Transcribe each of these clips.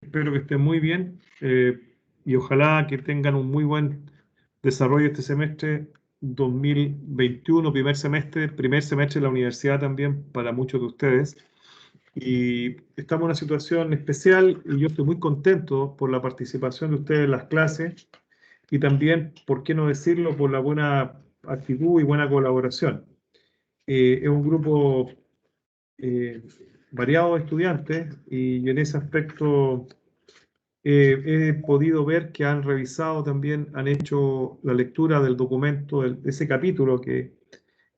Espero que estén muy bien y ojalá que tengan un muy buen desarrollo este semestre 2021, primer semestre de la universidad también para muchos de ustedes. Y estamos en una situación especial y yo estoy muy contento por la participación de ustedes en las clases y también, por qué no decirlo, por la buena actitud y buena colaboración. Es un grupo variado de estudiantes y en ese aspecto he podido ver que han revisado también, han hecho la lectura del documento, de ese capítulo que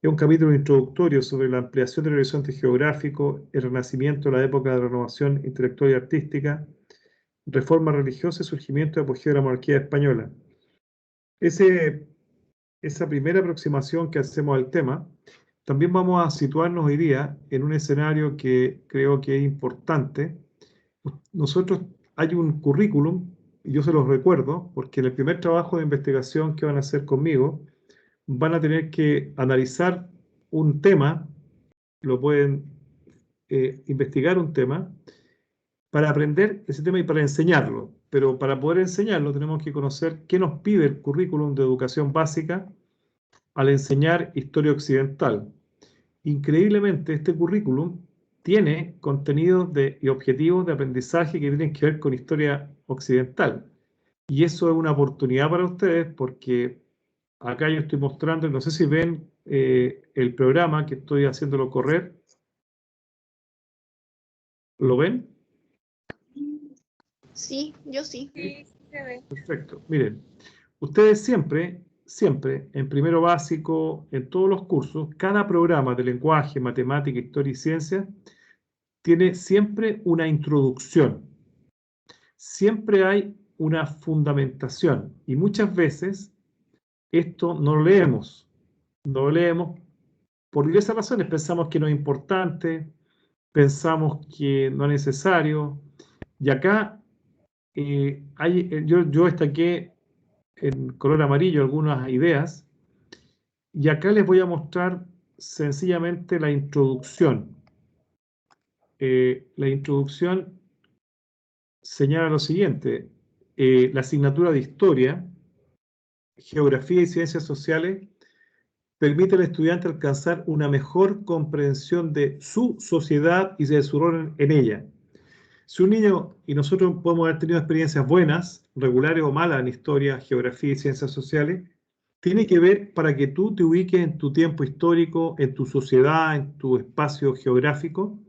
es un capítulo introductorio sobre la ampliación del horizonte geográfico, el renacimiento de la época de renovación intelectual y artística, reforma religiosa y surgimiento y apogeo de la monarquía española. Esa primera aproximación que hacemos al tema, también vamos a situarnos hoy día en un escenario que creo que es importante. Nosotros hay un currículum, y yo se los recuerdo, porque en el primer trabajo de investigación que van a hacer conmigo, van a tener que analizar un tema, lo pueden investigar un tema, para aprender ese tema y para enseñarlo. Pero para poder enseñarlo tenemos que conocer qué nos pide el currículum de educación básica al enseñar historia occidental. Increíblemente, este currículum tiene contenidos y objetivos de aprendizaje que tienen que ver con historia occidental. Y eso es una oportunidad para ustedes porque acá yo estoy mostrando, no sé si ven el programa que estoy haciéndolo correr. ¿Lo ven? Sí, yo sí. Sí, se ve. Perfecto. Miren, ustedes siempre, en primero básico, en todos los cursos, cada programa de lenguaje, matemática, historia y ciencia tiene siempre una introducción. Siempre hay una fundamentación y muchas veces esto no lo leemos. No lo leemos por diversas razones. Pensamos que no es importante, pensamos que no es necesario. Y acá yo destaqué en color amarillo algunas ideas y acá les voy a mostrar sencillamente la introducción. La introducción señala lo siguiente: la asignatura de historia, geografía y ciencias sociales permite al estudiante alcanzar una mejor comprensión de su sociedad y de su rol en ella. Si un niño, y nosotros podemos haber tenido experiencias buenas, regulares o malas en historia, geografía y ciencias sociales, tiene que ver para que tú te ubiques en tu tiempo histórico, en tu sociedad, en tu espacio geográfico,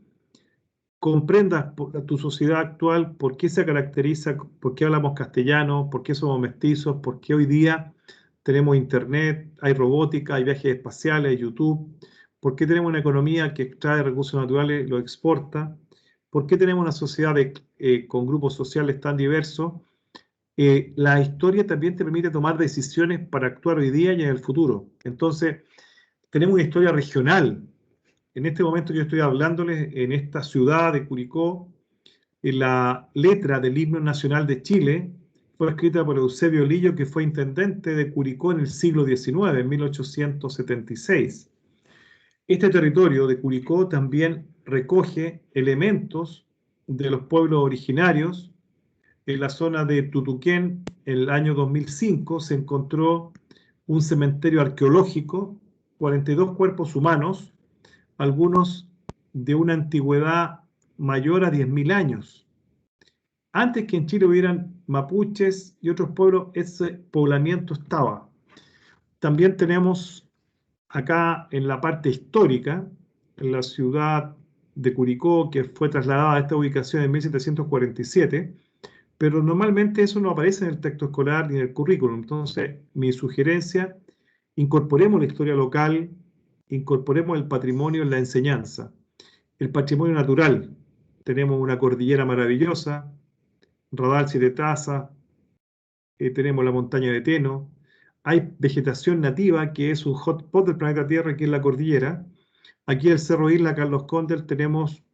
comprendas tu sociedad actual, por qué se caracteriza, por qué hablamos castellano, por qué somos mestizos, por qué hoy día tenemos internet, hay robótica, hay viajes espaciales, hay YouTube, por qué tenemos una economía que extrae recursos naturales y los exporta, por qué tenemos una sociedad con grupos sociales tan diversos. La historia también te permite tomar decisiones para actuar hoy día y en el futuro. Entonces, tenemos una historia regional. En este momento yo estoy hablándoles en esta ciudad de Curicó. La letra del himno nacional de Chile fue escrita por Eusebio Lillo, que fue intendente de Curicó en el siglo XIX, en 1876. Este territorio de Curicó también recoge elementos de los pueblos originarios. En la zona de Tutuquén, en el año 2005, se encontró un cementerio arqueológico, 42 cuerpos humanos, algunos de una antigüedad mayor a 10.000 años. Antes que en Chile hubieran mapuches y otros pueblos, ese poblamiento estaba. También tenemos acá en la parte histórica, en la ciudad de Curicó, que fue trasladada a esta ubicación en 1747, pero normalmente eso no aparece en el texto escolar ni en el currículum. Entonces, mi sugerencia, incorporemos la historia local, incorporemos el patrimonio en la enseñanza. El patrimonio natural, tenemos una cordillera maravillosa, Radal Siete Tazas, tenemos la montaña de Teno, hay vegetación nativa que es un hotspot del planeta Tierra, que es la cordillera. Aquí en el Cerro Isla Carlos Condel tenemos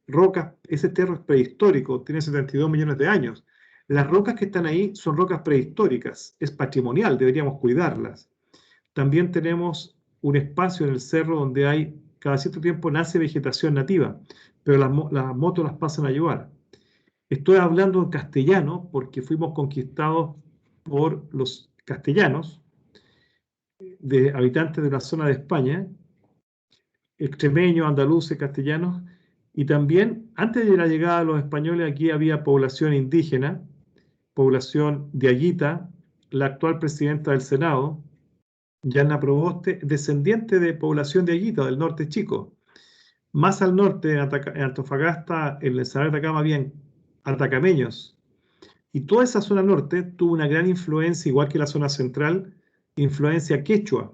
rocas, ese cerro es prehistórico, tiene 72 millones de años. Las rocas que están ahí son rocas prehistóricas, es patrimonial, deberíamos cuidarlas. También tenemos un espacio en el cerro donde hay, cada cierto tiempo nace vegetación nativa, pero las motos las pasan a llevar. Estoy hablando en castellano porque fuimos conquistados por los castellanos, de habitantes de la zona de España, extremeños, andaluces, castellanos, y también antes de la llegada de los españoles aquí había población indígena, población de Ayita, la actual presidenta del Senado, Yana Proboste, descendiente de población de Ayita, del norte chico. Más al norte, en Antofagasta, en el Salar de Atacama, habían atacameños. Y toda esa zona norte tuvo una gran influencia, igual que la zona central, influencia quechua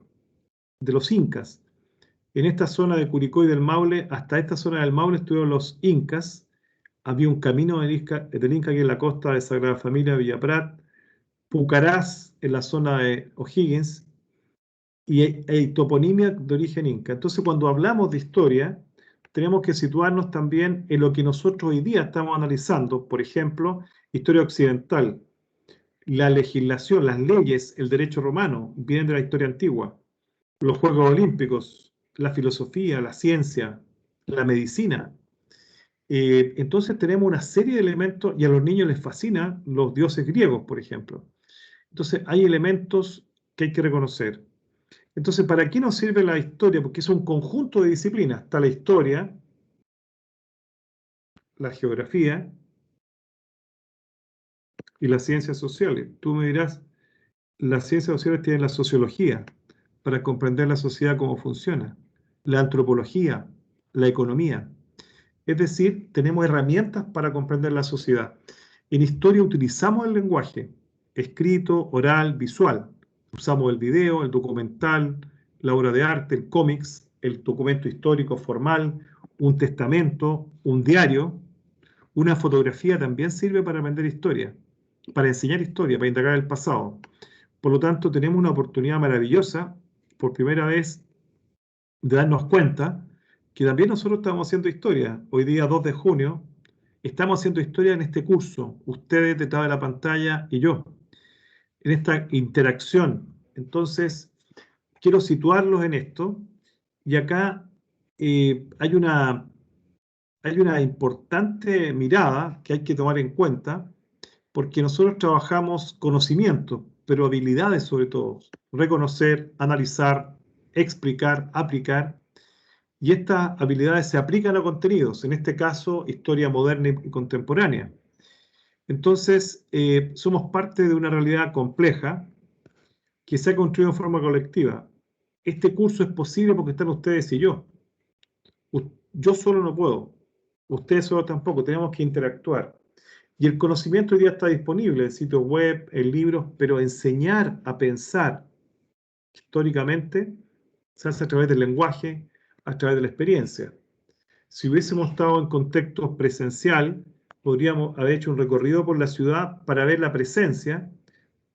de los incas. En esta zona de Curicó y del Maule, hasta esta zona del Maule estuvieron los incas. Había un camino del Inca aquí en la costa de Sagrada Familia, Villa Prat, Pucarás en la zona de O'Higgins, y hay toponimia de origen inca. Entonces, cuando hablamos de historia, tenemos que situarnos también en lo que nosotros hoy día estamos analizando. Por ejemplo, historia occidental. La legislación, las leyes, el derecho romano vienen de la historia antigua. Los Juegos Olímpicos, la filosofía, la ciencia, la medicina. Entonces tenemos una serie de elementos y a los niños les fascinan los dioses griegos, por ejemplo. Entonces hay elementos que hay que reconocer. Entonces, ¿para qué nos sirve la historia? Porque es un conjunto de disciplinas. Está la historia, la geografía y las ciencias sociales. Tú me dirás, las ciencias sociales tienen la sociología para comprender la sociedad cómo funciona, la antropología, la economía. Es decir, tenemos herramientas para comprender la sociedad. En historia utilizamos el lenguaje, escrito, oral, visual. Usamos el video, el documental, la obra de arte, el cómics, el documento histórico formal, un testamento, un diario. Una fotografía también sirve para aprender historia, para enseñar historia, para indagar el pasado. Por lo tanto, tenemos una oportunidad maravillosa, por primera vez, de darnos cuenta que también nosotros estamos haciendo historia. Hoy día, 2 de junio, estamos haciendo historia en este curso, ustedes detrás de la pantalla y yo, en esta interacción. Entonces, quiero situarlos en esto, y acá hay una importante mirada que hay que tomar en cuenta, porque nosotros trabajamos conocimiento, pero habilidades sobre todo, reconocer, analizar, explicar, aplicar. Y estas habilidades se aplican a contenidos, en este caso, historia moderna y contemporánea. Entonces, somos parte de una realidad compleja que se ha construido en forma colectiva. Este curso es posible porque están ustedes y yo. Yo solo no puedo, ustedes solo tampoco, tenemos que interactuar. Y el conocimiento hoy día está disponible en sitios web, en libros, pero enseñar a pensar históricamente se hace a través del lenguaje, a través de la experiencia. Si hubiésemos estado en contexto presencial, podríamos haber hecho un recorrido por la ciudad para ver la presencia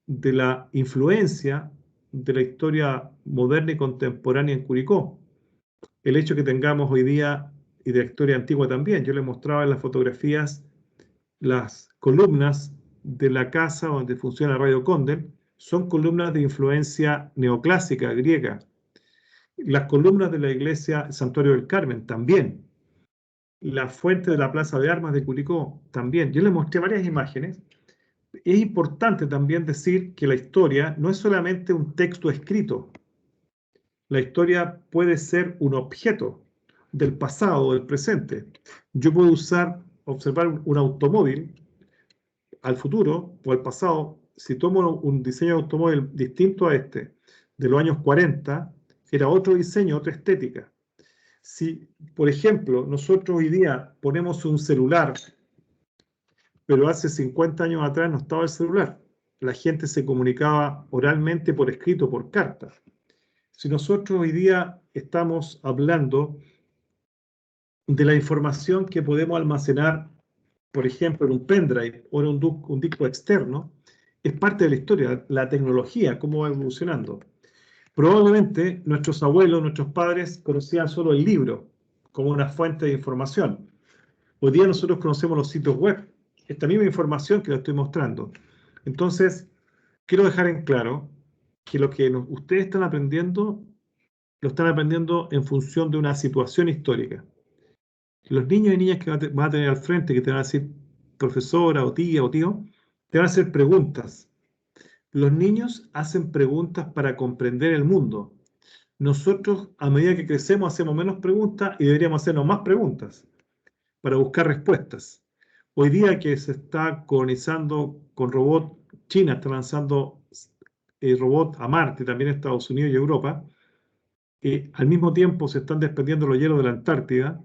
de la influencia de la historia moderna y contemporánea en Curicó. El hecho que tengamos hoy día, y de la historia antigua también, yo les mostraba en las fotografías las columnas de la casa donde funciona Radio Condel, son columnas de influencia neoclásica griega. Las columnas de la iglesia Santuario del Carmen también. La fuente de la Plaza de Armas de Curicó también. Yo les mostré varias imágenes. Es importante también decir que la historia no es solamente un texto escrito. La historia puede ser un objeto del pasado o del presente. Yo puedo observar un automóvil al futuro o al pasado. Si tomo un diseño de automóvil distinto a este, de los años 40, era otro diseño, otra estética. Si, por ejemplo, nosotros hoy día ponemos un celular, pero hace 50 años atrás no estaba el celular. La gente se comunicaba oralmente, por escrito, por carta. Si nosotros hoy día estamos hablando de la información que podemos almacenar, por ejemplo, en un pendrive o en un disco externo, es parte de la historia, la tecnología, cómo va evolucionando. Probablemente nuestros abuelos, nuestros padres conocían solo el libro como una fuente de información. Hoy día nosotros conocemos los sitios web, esta misma información que la estoy mostrando. Entonces, quiero dejar en claro que lo que ustedes están aprendiendo, lo están aprendiendo en función de una situación histórica. Los niños y niñas que van a tener al frente, que te van a decir, profesora o tía o tío, te van a hacer preguntas. Los niños hacen preguntas para comprender el mundo. Nosotros, a medida que crecemos, hacemos menos preguntas y deberíamos hacernos más preguntas para buscar respuestas. Hoy día que se está colonizando con robots, China está lanzando robots a Marte, también Estados Unidos y Europa, al mismo tiempo se están desprendiendo los hielos de la Antártida,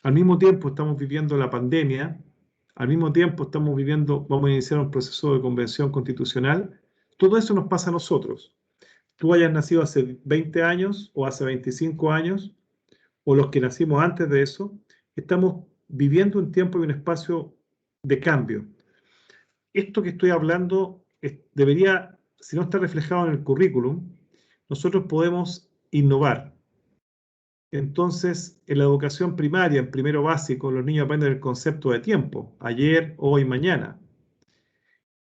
al mismo tiempo estamos viviendo la pandemia, al mismo tiempo estamos viviendo, vamos a iniciar un proceso de convención constitucional. Todo eso nos pasa a nosotros. Tú hayas nacido hace 20 años o hace 25 años, o los que nacimos antes de eso, estamos viviendo un tiempo y un espacio de cambio. Esto que estoy hablando debería, si no está reflejado en el currículum, nosotros podemos innovar. Entonces, en la educación primaria, en primero básico, los niños aprenden el concepto de tiempo, ayer, hoy, mañana.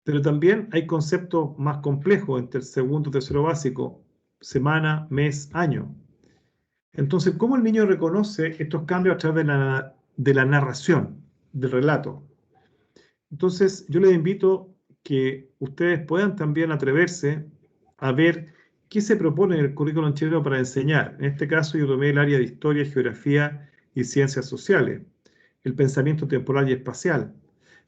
Pero también hay conceptos más complejos entre el segundo y tercero básico, semana, mes, año. Entonces, ¿cómo el niño reconoce estos cambios a través de la narración, del relato? Entonces, yo les invito que ustedes puedan también atreverse a ver qué se propone en el currículum chileno para enseñar. En este caso, yo tomé el área de historia, geografía y ciencias sociales, el pensamiento temporal y espacial,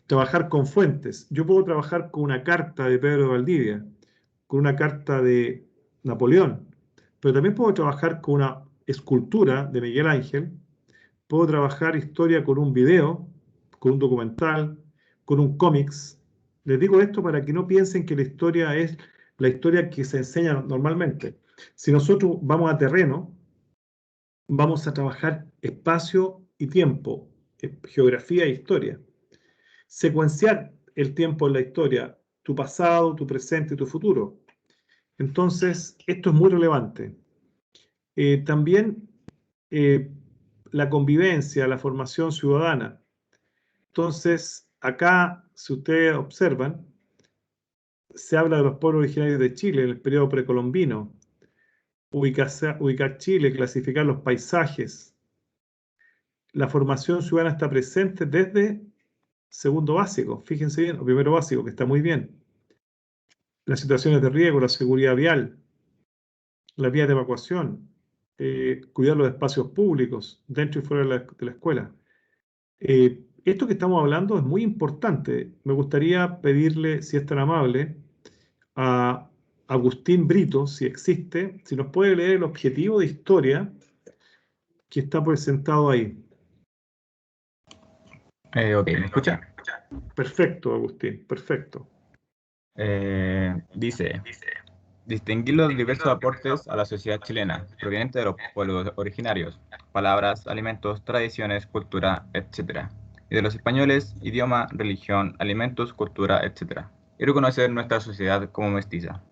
trabajar con fuentes. Yo puedo trabajar con una carta de Pedro de Valdivia, con una carta de Napoleón, pero también puedo trabajar con una escultura de Miguel Ángel, puedo trabajar historia con un video, con un documental, con un cómics. Les digo esto para que no piensen que la historia es la historia que se enseña normalmente. Si nosotros vamos a terreno, vamos a trabajar espacio y tiempo, geografía e historia. Secuenciar el tiempo en la historia, tu pasado, tu presente y tu futuro. Entonces, esto es muy relevante. También la convivencia, la formación ciudadana. Entonces, acá, si ustedes observan, se habla de los pueblos originarios de Chile en el periodo precolombino, ubicar Chile, clasificar los paisajes. La formación ciudadana está presente desde segundo básico, fíjense bien, o primero básico, que está muy bien. Las situaciones de riesgo, la seguridad vial, las vías de evacuación, cuidar los espacios públicos dentro y fuera de la escuela. Esto que estamos hablando es muy importante. Me gustaría pedirle, si es tan amable, a Agustín Brito, si existe, si nos puede leer el objetivo de historia que está presentado ahí. Ok, ¿me escucha? Perfecto, Agustín, perfecto. Dice, distinguir los diversos aportes a la sociedad chilena, provenientes de los pueblos originarios, palabras, alimentos, tradiciones, cultura, etc. Y de los españoles, idioma, religión, alimentos, cultura, etc. Y reconocer nuestra sociedad como mestiza.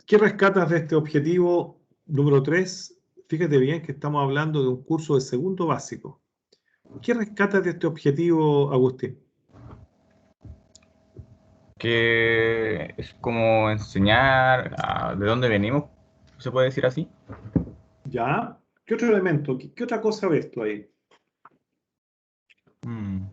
¿Qué rescatas de este objetivo número 3? Fíjate bien que estamos hablando de un curso de segundo básico. ¿Qué rescatas de este objetivo, Agustín? Que es como enseñar de dónde venimos, ¿se puede decir así? ¿Ya? ¿Qué otro elemento? ¿Qué otra cosa ves tú ahí? Mm.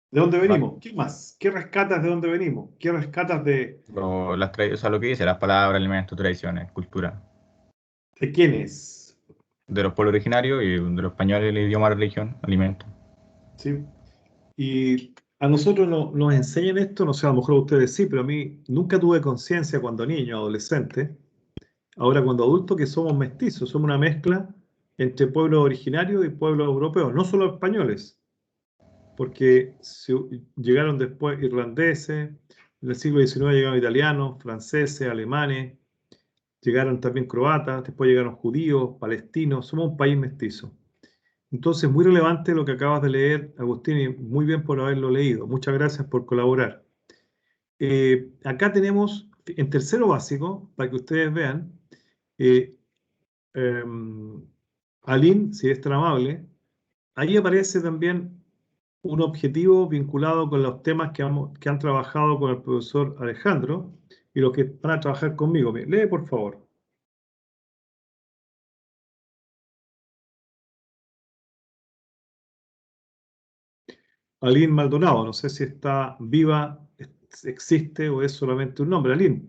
¿De dónde venimos? ¿Qué más? ¿Qué rescatas de dónde venimos? ¿Qué rescatas O sea, lo que dice, las palabras, alimentos, tradiciones, cultura. de quién es? De los pueblos originarios y de los españoles, el idioma, religión, alimentos. ¿Sí? Y a nosotros nos enseñan esto, no sé, a lo mejor a ustedes sí, pero a mí nunca tuve conciencia cuando niño, adolescente, ahora cuando adulto, que somos mestizos, somos una mezcla entre pueblos originarios y pueblos europeos, no solo españoles, porque llegaron después irlandeses, en el siglo XIX llegaron italianos, franceses, alemanes, llegaron también croatas, después llegaron judíos, palestinos, somos un país mestizo. Entonces, muy relevante lo que acabas de leer, Agustín, y muy bien por haberlo leído. Muchas gracias por colaborar. Acá tenemos, en tercero básico, para que ustedes vean, eh, Aline, si es tan amable, ahí aparece también un objetivo vinculado con los temas que han trabajado con el profesor Alejandro y los que van a trabajar conmigo. Lee, por favor. Aline Maldonado, no sé si está viva, existe o es solamente un nombre. Aline,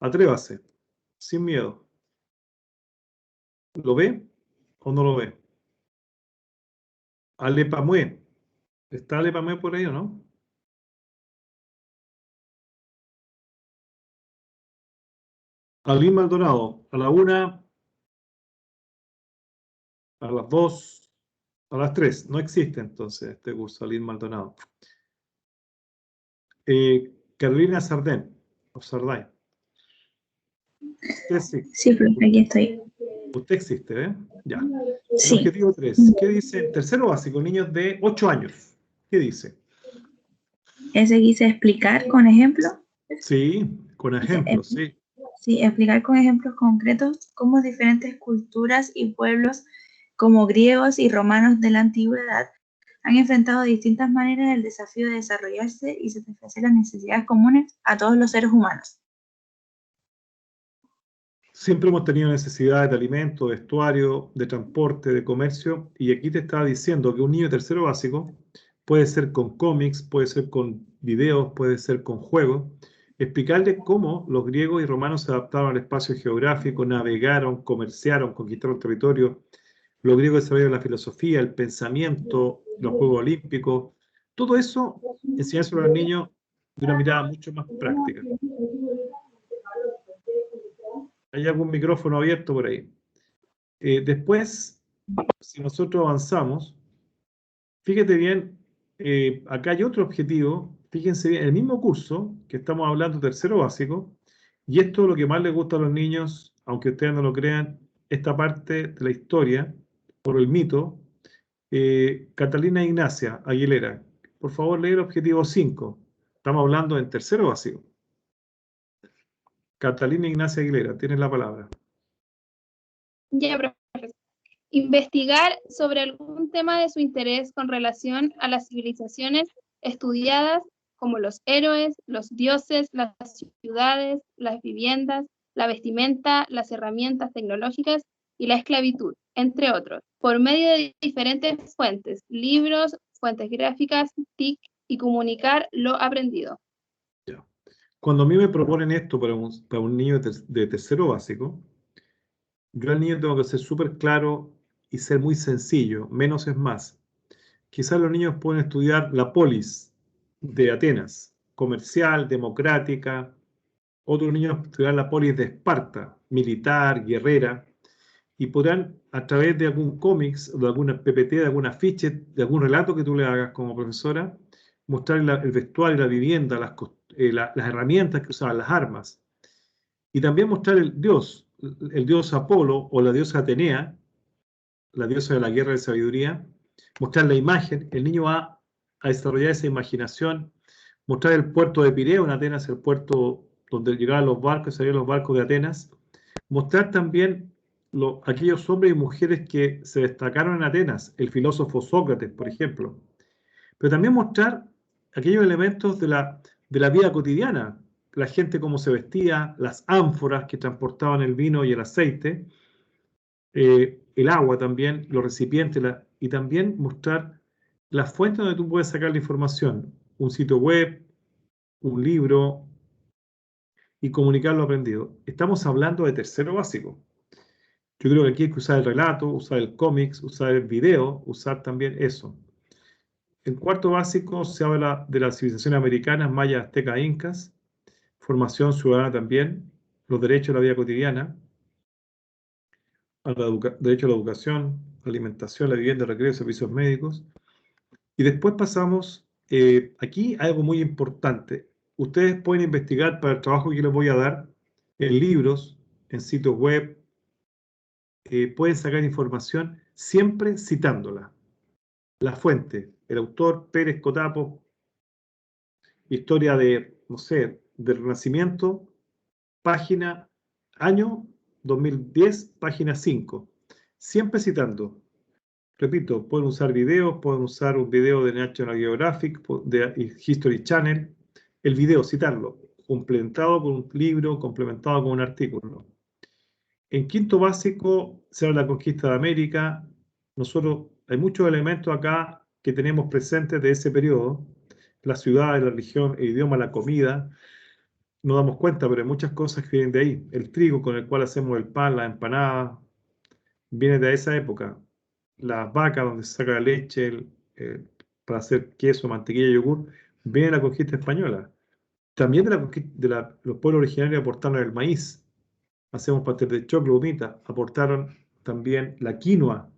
atrévase, sin miedo. ¿Lo ve o no lo ve? Alepamue. ¿Está Alepamue por ahí o no? Aline Maldonado, a la 1, a las 2, a las 3. No existe entonces este curso, Aline Maldonado. Carolina Sardén, o Sarday. Usted sí. Sí, profe, aquí estoy. Usted existe, ¿eh? Ya. El Sí. objetivo 3. ¿Qué dice? Tercero básico, niños de 8 años. ¿Qué dice? Ese quise explicar con ejemplos. Sí, con ejemplos, sí. Sí, explicar con ejemplos concretos cómo diferentes culturas y pueblos, como griegos y romanos de la antigüedad, han enfrentado de distintas maneras el desafío de desarrollarse y satisfacer las necesidades comunes a todos los seres humanos. Siempre hemos tenido necesidades de alimento, de vestuario, de transporte, de comercio, y aquí te estaba diciendo que un niño de tercero básico puede ser con cómics, puede ser con videos, puede ser con juegos. Explicarle cómo los griegos y romanos se adaptaron al espacio geográfico, navegaron, comerciaron, conquistaron territorio. Los griegos desarrollaron la filosofía, el pensamiento, los Juegos Olímpicos. Todo eso, enseñárselo a los niños de una mirada mucho más práctica. ¿Hay algún micrófono abierto por ahí? Después, si nosotros avanzamos, fíjate bien, acá hay otro objetivo. Fíjense bien, el mismo curso que estamos hablando, tercero básico, y esto es lo que más les gusta a los niños, aunque ustedes no lo crean, esta parte de la historia, por el mito. Catalina Ignacia Aguilera, por favor, lee el objetivo 5. Estamos hablando en tercero básico. Catalina Ignacia Aguilera, tienes la palabra. Ya, profesor. Investigar sobre algún tema de su interés con relación a las civilizaciones estudiadas, como los héroes, los dioses, las ciudades, las viviendas, la vestimenta, las herramientas tecnológicas y la esclavitud, entre otros, por medio de diferentes fuentes, libros, fuentes gráficas, TIC, y comunicar lo aprendido. Ya. Cuando a mí me proponen esto para un niño de tercero básico, yo al niño tengo que ser súper claro y ser muy sencillo, menos es más. Quizás los niños pueden estudiar la polis de Atenas, comercial, democrática. Otros niños estudiarán la polis de Esparta, militar, guerrera, y podrán, a través de algún cómics, de alguna PPT, de algún afiche, de algún relato que tú le hagas como profesora, mostrar el vestuario, la vivienda, las herramientas que usaban, las armas. Y también mostrar el dios Apolo o la diosa Atenea, la diosa de la guerra y de sabiduría, mostrar la imagen. El niño va a desarrollar esa imaginación, mostrar el puerto de Pireo en Atenas, el puerto donde llegaban los barcos, salían los barcos de Atenas, mostrar también aquellos hombres y mujeres que se destacaron en Atenas, el filósofo Sócrates, por ejemplo, pero también mostrar aquellos elementos de la vida cotidiana, la gente cómo se vestía, las ánforas que transportaban el vino y el aceite, el agua también, los recipientes, y también mostrar las fuentes donde tú puedes sacar la información, un sitio web, un libro, y comunicar lo aprendido. Estamos hablando de tercero básico. Yo creo que aquí hay que usar el relato, usar el cómics, usar el video, usar también eso. En cuarto básico se habla de las civilizaciones americanas, mayas, aztecas, incas, formación ciudadana también, los derechos de la vida cotidiana, derecho a la educación, alimentación, la vivienda, el recreo, servicios médicos. Y después pasamos, aquí hay algo muy importante. Ustedes pueden investigar para el trabajo que les voy a dar en libros, en sitios web, pueden sacar información siempre citándola. La fuente, el autor Pérez Cotapo, historia de, no sé, del Renacimiento, página, año 2010, página 5. Siempre citando. Repito, pueden usar videos, pueden usar un video de National Geographic, de History Channel. El video, citarlo, complementado con un libro, complementado con un artículo. En quinto básico se habla de la conquista de América. Nosotros, hay muchos elementos acá que tenemos presentes de ese periodo, la ciudad, la religión, el idioma, la comida, no damos cuenta, pero hay muchas cosas que vienen de ahí. El trigo con el cual hacemos el pan, la empanada, viene de esa época. Las vacas donde se saca la leche para hacer queso, mantequilla y yogur, viene de la conquista española. También de los pueblos originarios aportaron el maíz. Hacemos pastel de choclo, humita. Aportaron también la quinoa.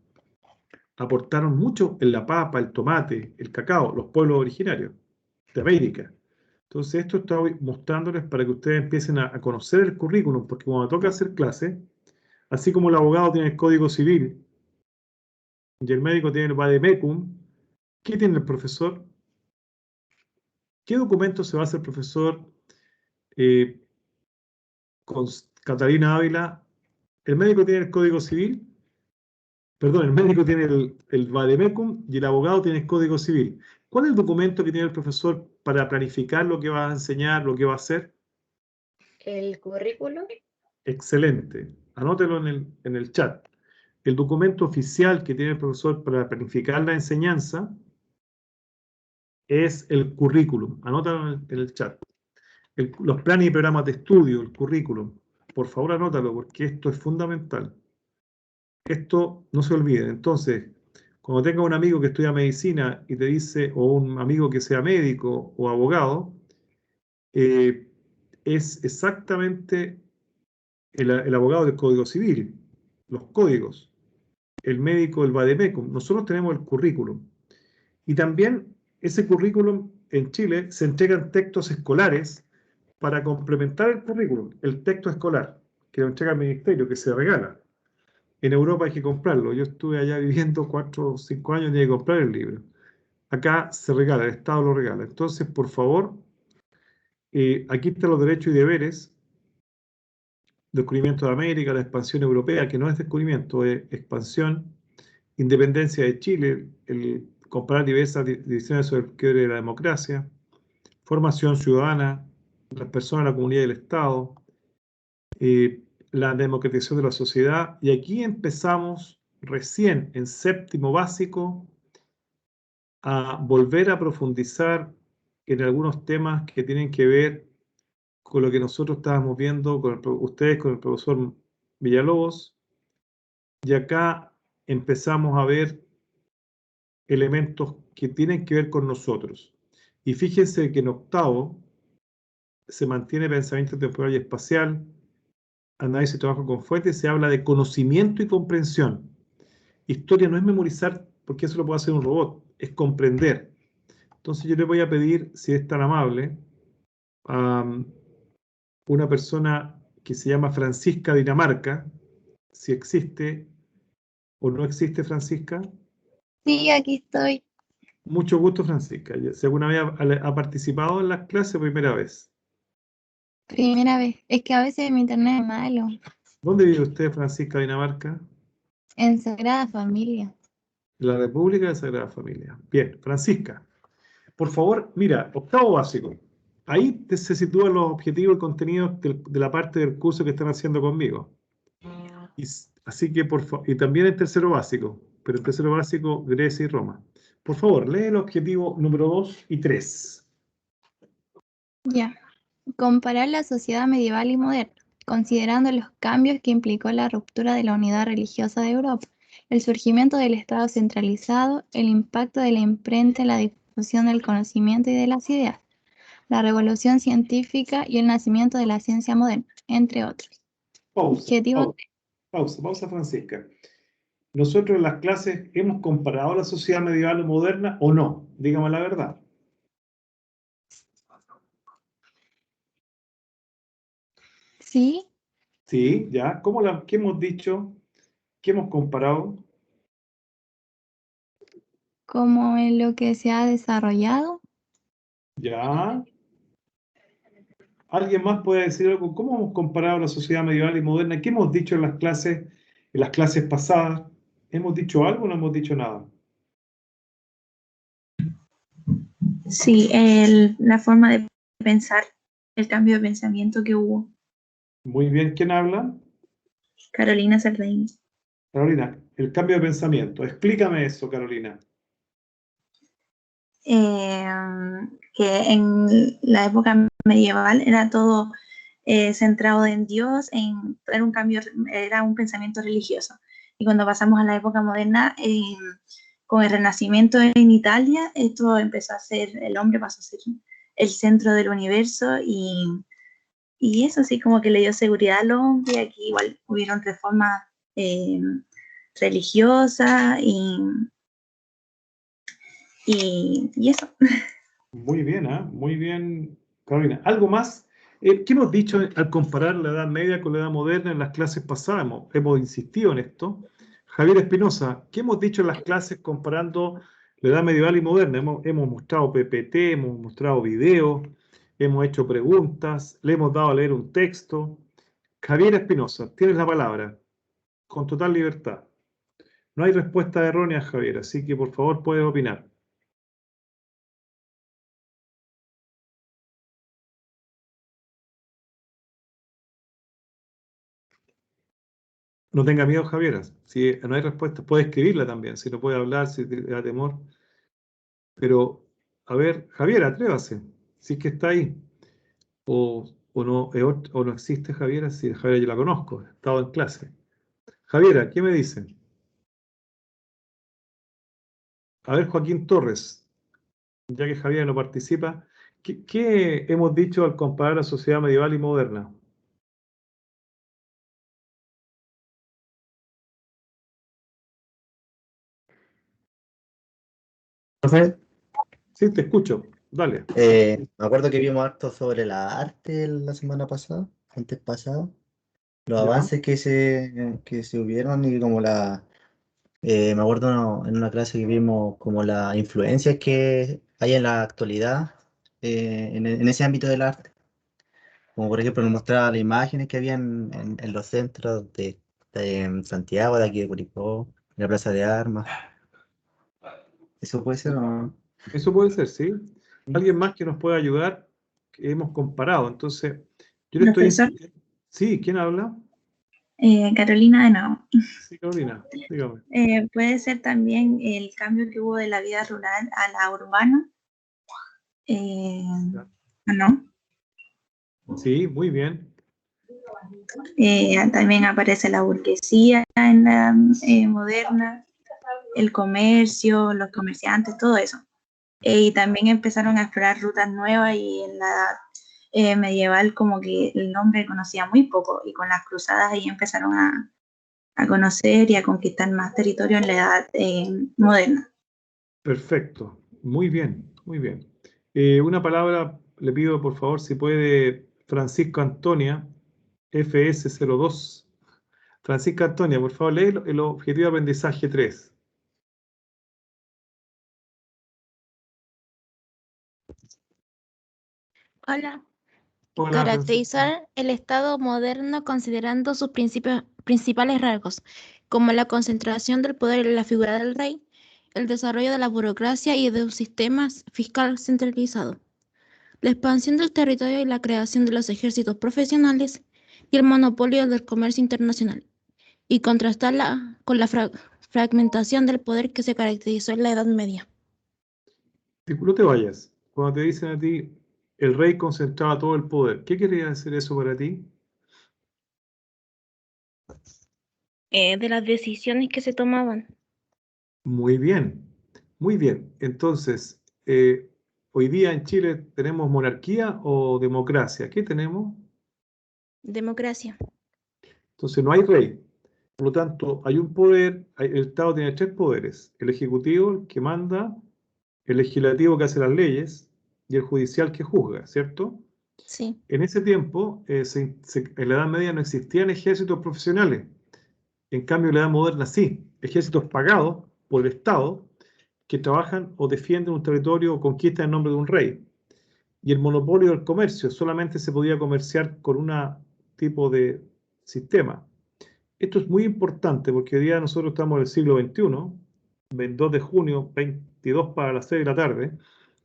Aportaron mucho en la papa, el tomate, el cacao, los pueblos originarios de América. Entonces, esto estoy mostrándoles para que ustedes empiecen a conocer el currículum, porque cuando toca hacer clase, así como el abogado tiene el Código Civil y el médico tiene el vademecum, ¿qué tiene el profesor? ¿Qué documento se basa el profesor con Catalina Ávila? El médico tiene el Código Civil, perdón, el médico tiene el vademecum y el abogado tiene el Código Civil. ¿Cuál es el documento que tiene el profesor para planificar lo que va a enseñar, lo que va a hacer? El currículum. Excelente. Anótelo en el chat. El documento oficial que tiene el profesor para planificar la enseñanza es el currículum. Anótalo en el chat. Los planes y programas de estudio, el currículum. Por favor, anótalo porque esto es fundamental. Esto no se olvide. Entonces, cuando tenga un amigo que estudia medicina y te dice, o un amigo que sea médico o abogado, es exactamente el abogado del Código Civil, los códigos, el médico, el vademecum. Nosotros tenemos el currículum. Y también ese currículum en Chile se entregan textos escolares para complementar el currículum, el texto escolar, que lo entrega el ministerio, que se regala. En Europa hay que comprarlo. Yo estuve allá viviendo 4 o 5 años y hay que comprar el libro. Acá se regala, el Estado lo regala. Entonces, por favor, aquí están los derechos y deberes. Descubrimiento de América, la expansión europea, que no es descubrimiento, es expansión, independencia de Chile, el comparar diversas divisiones sobre el quiebre de la democracia, formación ciudadana, las personas, la comunidad y el Estado, la democratización de la sociedad, y aquí empezamos recién en séptimo básico a volver a profundizar en algunos temas que tienen que ver con lo que nosotros estábamos viendo con ustedes, con el profesor Villalobos, y acá empezamos a ver elementos que tienen que ver con nosotros. Y fíjense que en octavo se mantiene pensamiento temporal y espacial, análisis y trabajo con fuentes, se habla de conocimiento y comprensión. Historia no es memorizar, porque eso lo puede hacer un robot, es comprender. Entonces yo le voy a pedir, si es tan amable, a una persona que se llama Francisca Dinamarca, si existe o no existe Francisca. Sí, aquí estoy. Mucho gusto, Francisca. Si alguna vez ha participado en las clases, primera vez. Primera vez. Es que a veces mi internet es malo. ¿Dónde vive usted, Francisca Dinamarca? En Sagrada Familia. En la República de Sagrada Familia. Bien, Francisca, por favor, mira, octavo básico. Ahí se sitúan los objetivos y contenidos de la parte del curso que están haciendo conmigo. Así que, por favor, y también en tercero básico, pero en tercero básico, Grecia y Roma. Por favor, lee el objetivo número 2 y 3. Ya. Comparar la sociedad medieval y moderna, considerando los cambios que implicó la ruptura de la unidad religiosa de Europa, el surgimiento del Estado centralizado, el impacto de la imprenta en la difusión del conocimiento y de las ideas, la revolución científica y el nacimiento de la ciencia moderna, entre otros. Objetivo Pausa, Francisca. ¿Nosotros en las clases hemos comparado la sociedad medieval y moderna o no? Dígame la verdad. Sí, Sí, ya. ¿Qué hemos dicho? ¿Qué hemos comparado? como en lo que se ha desarrollado. Ya. ¿Alguien más puede decir algo? ¿Cómo hemos comparado la sociedad medieval y moderna? ¿Qué hemos dicho en las clases pasadas? ¿Hemos dicho algo o no hemos dicho nada? Sí, la forma de pensar, el cambio de pensamiento que hubo. Muy bien, ¿quién habla? Carolina Sardain. Carolina, el cambio de pensamiento. Explícame eso, Carolina. que en la época medieval era todo centrado en Dios, era un pensamiento religioso. Y cuando pasamos a la época moderna, con el Renacimiento en Italia, esto empezó a ser, el hombre pasó a ser el centro del universo y eso sí como que le dio seguridad al hombre. Aquí igual hubieron reformas religiosas y eso. Muy bien, muy bien, Carolina. ¿Algo más? ¿Qué hemos dicho al comparar la Edad Media con la Edad Moderna en las clases pasadas? Hemos insistido en esto. Javier Espinosa, ¿qué hemos dicho en las clases comparando la Edad Medieval y Moderna? Hemos mostrado PPT, hemos mostrado videos, hemos hecho preguntas, le hemos dado a leer un texto. Javier Espinosa, tienes la palabra, con total libertad. No hay respuesta errónea, Javier, así que por favor puedes opinar. No tenga miedo, Javiera. Si no hay respuesta, puede escribirla también. Si no puede hablar, si te da temor. Pero, a ver, Javiera, atrévase. Si es que está ahí. O no existe Javiera. Si Javiera yo la conozco, he estado en clase. Javiera, ¿qué me dicen? A ver, Joaquín Torres, ya que Javiera no participa, ¿qué hemos dicho al comparar la sociedad medieval y moderna? Profe, Sí, te escucho. Dale. me acuerdo que vimos harto sobre la arte la semana pasada, antes pasada, los ¿Ya? avances que se hubieron y como me acuerdo en una clase que vimos como las influencias que hay en la actualidad en ese ámbito del arte. Como por ejemplo nos mostraba las imágenes que había en los centros de Santiago, de aquí de Curicó, en la Plaza de Armas. ¿Eso puede ser o no? Eso puede ser, ¿sí? Alguien más que nos pueda ayudar, que hemos comparado. Entonces, yo le estoy Profesor, insistiendo. Sí, ¿quién habla? Carolina de nuevo. Sí, Carolina, dígame. Puede ser también el cambio que hubo de la vida rural a la urbana. ¿No? Sí, muy bien. También aparece la burguesía en la moderna, el comercio, los comerciantes, todo eso. Y también empezaron a explorar rutas nuevas y en la edad medieval como que el hombre conocía muy poco y con las cruzadas ahí empezaron a conocer y a conquistar más territorio en la edad moderna. Perfecto. Muy bien, muy bien. Una palabra, le pido por favor si puede, Francisco Antonia, FS02. Francisco Antonia, por favor, lee el objetivo de aprendizaje 3. Hola. Hola, Francisco. Caracterizar el Estado moderno considerando sus principales rasgos, como la concentración del poder en la figura del rey, el desarrollo de la burocracia y de un sistema fiscal centralizado, la expansión del territorio y la creación de los ejércitos profesionales y el monopolio del comercio internacional, y contrastarla con la fragmentación del poder que se caracterizó en la Edad Media. No te vayas. Cuando te dicen a ti, el rey concentraba todo el poder, ¿qué quería decir eso para ti? De las decisiones que se tomaban. Muy bien, muy bien. Entonces, hoy día en Chile tenemos monarquía o democracia. ¿Qué tenemos? Democracia. Entonces no hay rey. Por lo tanto, hay un poder, el Estado tiene tres poderes. El ejecutivo, el que manda, el legislativo que hace las leyes y el judicial que juzga, ¿cierto? Sí. En ese tiempo, en la Edad Media no existían ejércitos profesionales. En cambio, en la Edad Moderna sí, ejércitos pagados por el Estado que trabajan o defienden un territorio o conquistan en nombre de un rey. Y el monopolio del comercio, solamente se podía comerciar con un tipo de sistema. Esto es muy importante porque hoy día nosotros estamos en el siglo XXI, 22 de junio, 22 para las 6 de la tarde,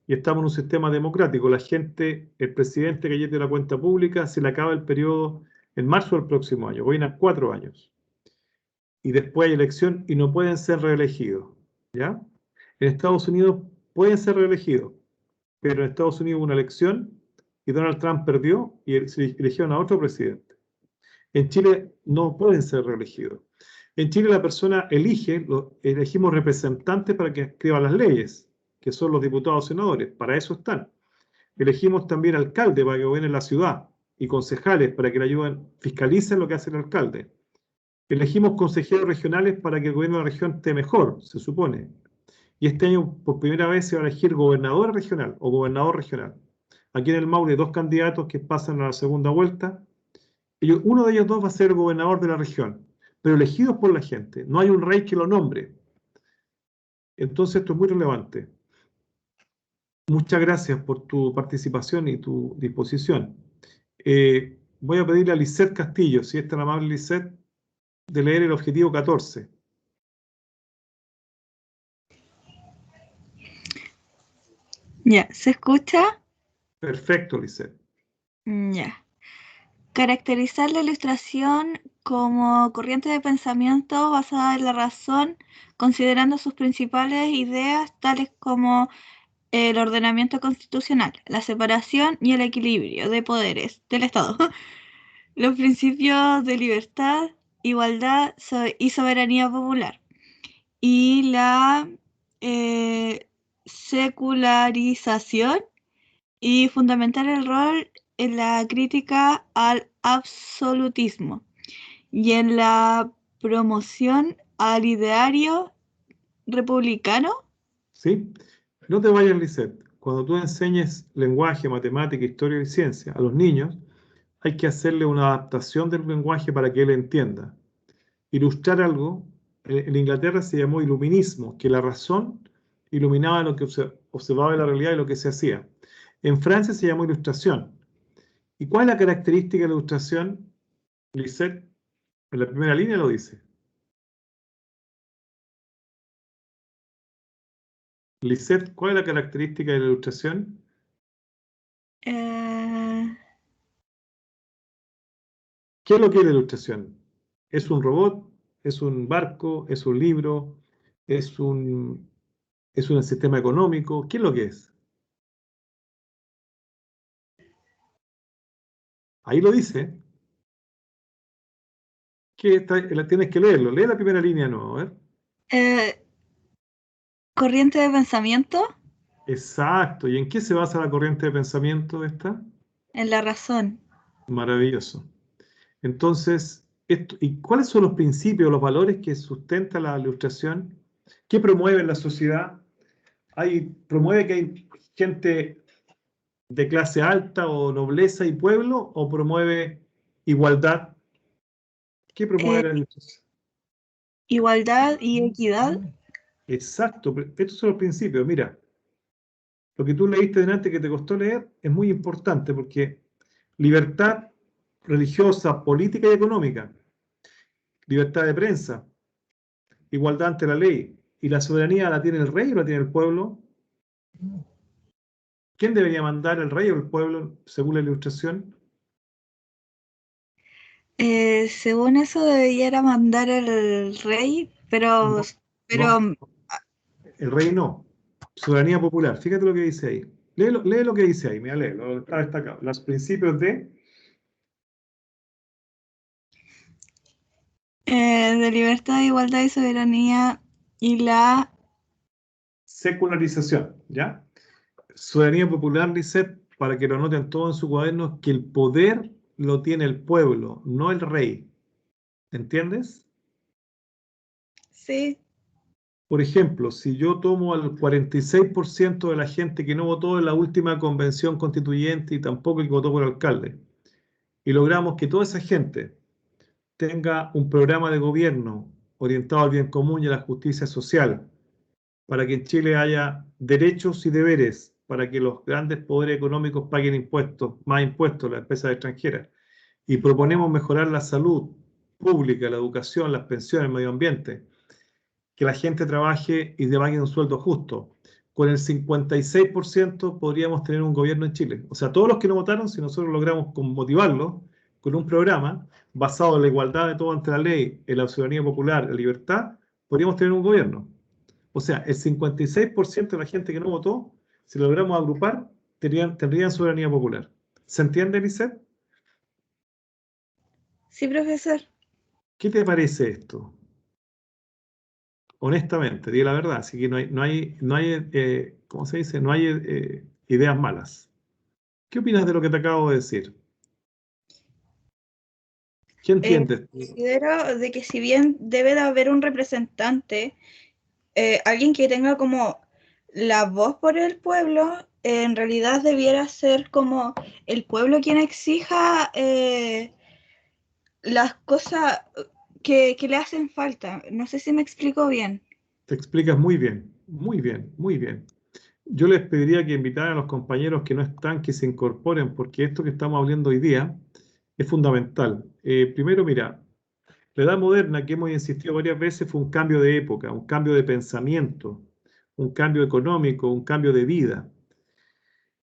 y estamos en un sistema democrático. La gente, el presidente que lleve la cuenta pública, se le acaba el periodo en marzo del próximo año, gobiernan 4 años. Y después hay elección y no pueden ser reelegidos, ¿ya? En Estados Unidos pueden ser reelegidos, pero en Estados Unidos hubo una elección y Donald Trump perdió y se eligieron a otro presidente. En Chile no pueden ser reelegidos. En Chile la persona elige, elegimos representantes para que escriban las leyes, que son los diputados senadores, para eso están. Elegimos también alcalde para que gobiernen la ciudad y concejales para que le ayuden, fiscalicen lo que hace el alcalde. Elegimos consejeros regionales para que el gobierno de la región esté mejor, se supone. Y este año por primera vez se va a elegir gobernador regional o gobernador regional. Aquí en el Maule hay 2 candidatos que pasan a la segunda vuelta. Uno de ellos 2 va a ser el gobernador de la región, pero elegidos por la gente. No hay un rey que lo nombre. Entonces esto es muy relevante. Muchas gracias por tu participación y tu disposición. Voy a pedirle a Lisette Castillo, si es tan amable Lisette, de leer el objetivo 14. Ya, ¿se escucha? Perfecto, Lisette. Ya. Caracterizar la ilustración como corriente de pensamiento basada en la razón, considerando sus principales ideas tales como el ordenamiento constitucional, la separación y el equilibrio de poderes del Estado, los principios de libertad, igualdad y soberanía popular, y la secularización y fundamentar el rol en la crítica al absolutismo y en la promoción al ideario republicano. ¿Sí? No te vayas, Lisette. Cuando tú enseñes lenguaje, matemática, historia y ciencia a los niños, hay que hacerle una adaptación del lenguaje para que él entienda. Ilustrar algo, en Inglaterra se llamó iluminismo, que la razón iluminaba lo que observaba de la realidad y lo que se hacía. En Francia se llamó ilustración. ¿Y cuál es la característica de la ilustración? Lisette, en la primera línea lo dice. Lisette, ¿cuál es la característica de la ilustración? ¿Qué es lo que es la ilustración? ¿Es un robot? ¿Es un barco? ¿Es un libro? ¿Es un sistema económico? ¿Qué es lo que es? Ahí lo dice. Tienes que leerlo. Lee la primera línea, no, a ver. Corriente de pensamiento. Exacto. ¿Y en qué se basa la corriente de pensamiento esta? En la razón. Maravilloso. Entonces, ¿y cuáles son los principios, los valores que sustenta la ilustración? ¿Qué promueve en la sociedad? ¿Promueve que hay gente de clase alta o nobleza y pueblo o promueve igualdad? ¿Qué promueve la ilustración? Igualdad y equidad. Exacto, estos son los principios. Mira, lo que tú leíste delante que te costó leer es muy importante porque libertad religiosa, política y económica, libertad de prensa, igualdad ante la ley. ¿Y la soberanía la tiene el rey o la tiene el pueblo? ¿Quién debería mandar, el rey o el pueblo, según la ilustración? Según eso debiera mandar el rey, pero No, el rey no. Soberanía popular. Fíjate lo que dice ahí. Lee lo que dice ahí. Mira, léelo. Está destacado. Los principios de libertad, igualdad y soberanía y la secularización, ¿ya? Soberanía popular, Lisette, para que lo anoten todo en su cuaderno, que el poder lo tiene el pueblo, no el rey. ¿Entiendes? Sí. Por ejemplo, si yo tomo al 46% de la gente que no votó en la última convención constituyente y tampoco el que votó por alcalde, y logramos que toda esa gente tenga un programa de gobierno orientado al bien común y a la justicia social, para que en Chile haya derechos y deberes, para que los grandes poderes económicos paguen impuestos, más impuestos a las empresas extranjeras, y proponemos mejorar la salud pública, la educación, las pensiones, el medio ambiente, que la gente trabaje y le paguen un sueldo justo. Con el 56% podríamos tener un gobierno en Chile. O sea, todos los que no votaron, si nosotros logramos motivarlos con un programa basado en la igualdad de todo ante la ley, en la ciudadanía popular, en la libertad, podríamos tener un gobierno. O O sea, el 56% de la gente que no votó, si lo logramos agrupar, tendrían soberanía popular. ¿Se entiende, Lisette? Sí, profesor. ¿Qué te parece esto? Honestamente, di la verdad. Así que no hay ¿cómo se dice? No hay ideas malas. ¿Qué opinas de lo que te acabo de decir? ¿Qué entiendes? Considero de que si bien debe de haber un representante, alguien que tenga como la voz por el pueblo, en realidad debiera ser como el pueblo quien exija las cosas que le hacen falta. No sé si me explico bien. Te explicas muy bien, muy bien, muy bien. Yo les pediría que invitaran a los compañeros que no están, que se incorporen, porque esto que estamos hablando hoy día es fundamental. Primero, mira, la edad moderna, que hemos insistido varias veces, fue un cambio de época, un cambio de pensamiento, un cambio económico, un cambio de vida.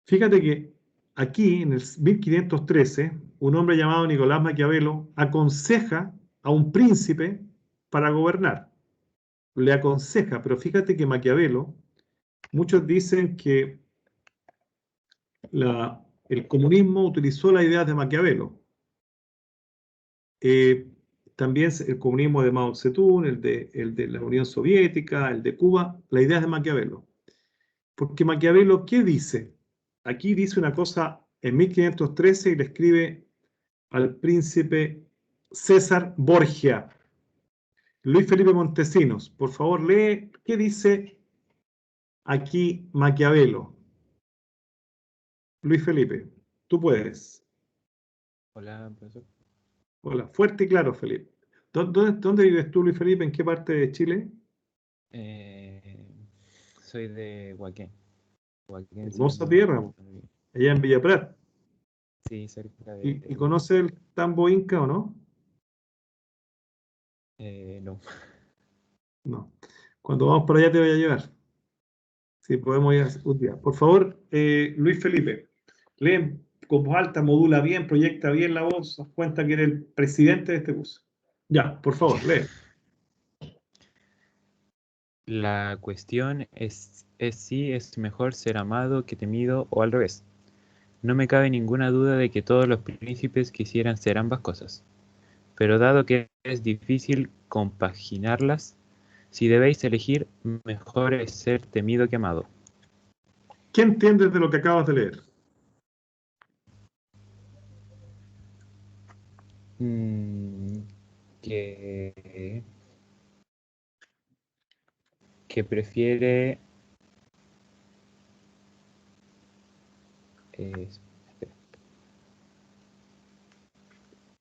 Fíjate que aquí, en el 1513, un hombre llamado Nicolás Maquiavelo aconseja a un príncipe para gobernar. Le aconseja, pero fíjate que Maquiavelo, muchos dicen que el comunismo utilizó las ideas de Maquiavelo. También el comunismo de Mao Zedong, el de la Unión Soviética, el de Cuba, las ideas de Maquiavelo. Porque Maquiavelo, ¿qué dice? Aquí dice una cosa en 1513 y le escribe al príncipe César Borgia. Luis Felipe Montesinos, por favor, lee qué dice aquí Maquiavelo. Luis Felipe, tú puedes. Hola, profesor. Hola, fuerte y claro, Felipe. ¿Dónde vives tú, Luis Felipe? ¿En qué parte de Chile? Soy de Huaquén. Huaquén, Hermosa Ciudad tierra, de- allá en Villa Prat. Sí, cerca ¿Y conoce el tambo inca o no? no. No. Cuando vamos para allá te voy a llevar. Si podemos ir un día. Por favor, Luis Felipe, lee con voz alta, modula bien, proyecta bien la voz, haz cuenta que eres el presidente de este curso. Ya, por favor, lee. La cuestión es si es mejor ser amado que temido o al revés. No me cabe ninguna duda de que todos los príncipes quisieran ser ambas cosas. Pero dado que es difícil compaginarlas, si debéis elegir, mejor es ser temido que amado. ¿Qué entiendes de lo que acabas de leer? Que prefiere espera,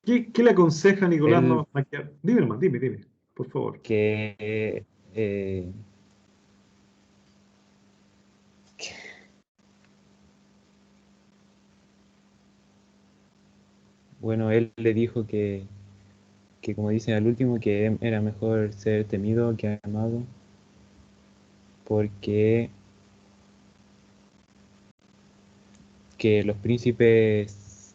¿Qué le aconseja Nicolás él Maquiavelo? Dime nomás, dime, por favor. que bueno, él le dijo que como dicen al último, que era mejor ser temido que amado, porque que los príncipes,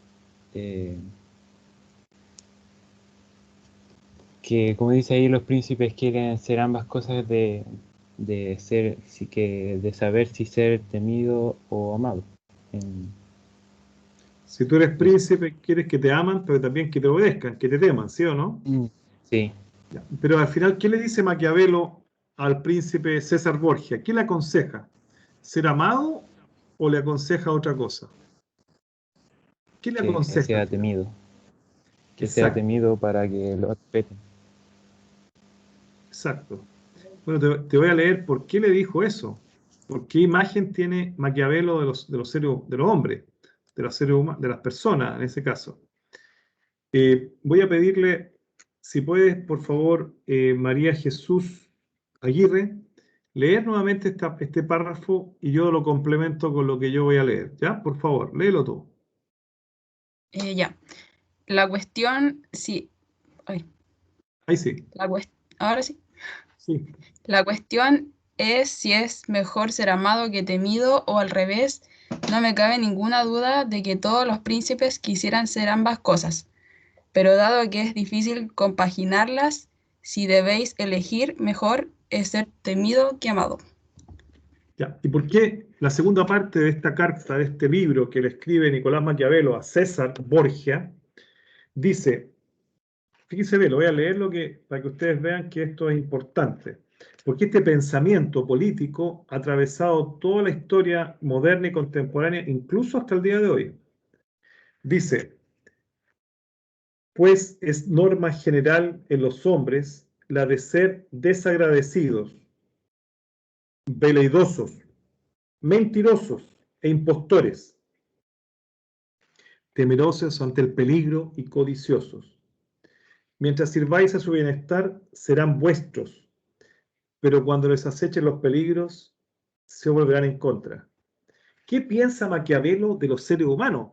que como dice ahí, los príncipes quieren ser ambas cosas de ser, de saber si ser temido o amado. Si tú eres príncipe, quieres que te aman, pero también que te obedezcan, que te teman, ¿sí o no? Sí. Ya. Pero al final, ¿qué le dice Maquiavelo al príncipe César Borgia? ¿Qué le aconseja? ¿Ser amado o le aconseja otra cosa? ¿Qué le Que aconseja al sea final? temido. Que sea Exacto, temido para que lo respeten. exacto. Bueno, te voy a leer por qué le dijo eso. ¿Por qué imagen tiene Maquiavelo de los hombres, de los seres humanos, de las personas en ese caso? Voy a pedirle, si puedes, por favor, María Jesús Aguirre, leer nuevamente este párrafo y yo lo complemento con lo que yo voy a leer. ¿Ya? Por favor, léelo tú. Ya. La cuestión, sí. Ay, Ahí sí. ahora sí. Sí. La cuestión es si es mejor ser amado que temido o al revés. No me cabe ninguna duda de que todos los príncipes quisieran ser ambas cosas, pero dado que es difícil compaginarlas, Si debéis elegir, mejor es ser temido que amado. Ya. ¿Y por qué la segunda parte de esta carta, de este libro que le escribe Nicolás Maquiavelo a César Borgia, dice, fíjense bien, lo voy a leer para que ustedes vean que esto es importante, porque este pensamiento político ha atravesado toda la historia moderna y contemporánea, incluso hasta el día de hoy. Dice, pues es norma general en los hombres la de ser desagradecidos, veleidosos, mentirosos e impostores, temerosos ante el peligro y codiciosos. Mientras sirváis a su bienestar, serán vuestros, pero cuando les acechen los peligros, se volverán en contra. ¿Qué piensa Maquiavelo de los seres humanos?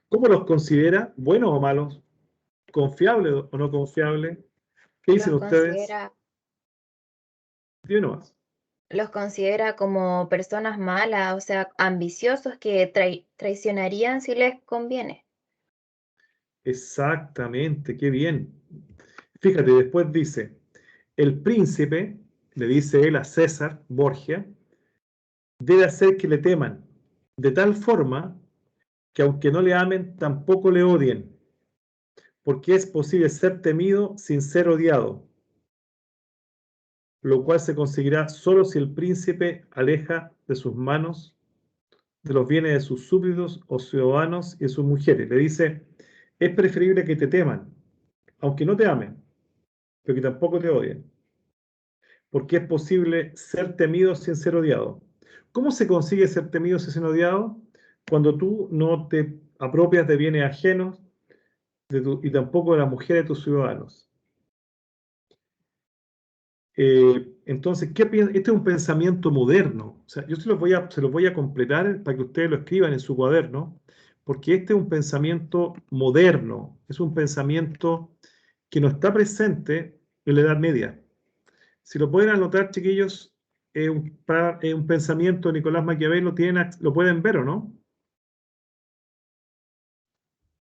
¿Cómo los considera? ¿Buenos o malos? ¿Confiables o no confiables? ¿Qué dicen ustedes? Dime nomás. Los considera como personas malas, o sea, ambiciosos que traicionarían si les conviene. Exactamente, qué bien. Fíjate, después dice, el príncipe, le dice él a César Borgia, debe hacer que le teman, de tal forma que aunque no le amen, tampoco le odien, porque es posible ser temido sin ser odiado, lo cual se conseguirá solo si el príncipe aleja de sus manos de los bienes de sus súbditos o ciudadanos y de sus mujeres. Le dice, es preferible que te teman, aunque no te amen, pero que tampoco te odien, porque es posible ser temido sin ser odiado. ¿Cómo se consigue ser temido sin ser odiado? Cuando tú no te apropias de bienes ajenos y tampoco de la mujer de tus ciudadanos. Entonces, ¿qué piensa? Este es un pensamiento moderno. O sea, yo se los voy a completar para que ustedes lo escriban en su cuaderno, porque este es un pensamiento moderno, es un pensamiento que no está presente en la Edad Media. Si lo pueden anotar, chiquillos, es un pensamiento de Nicolás Maquiavelo, lo pueden ver o no.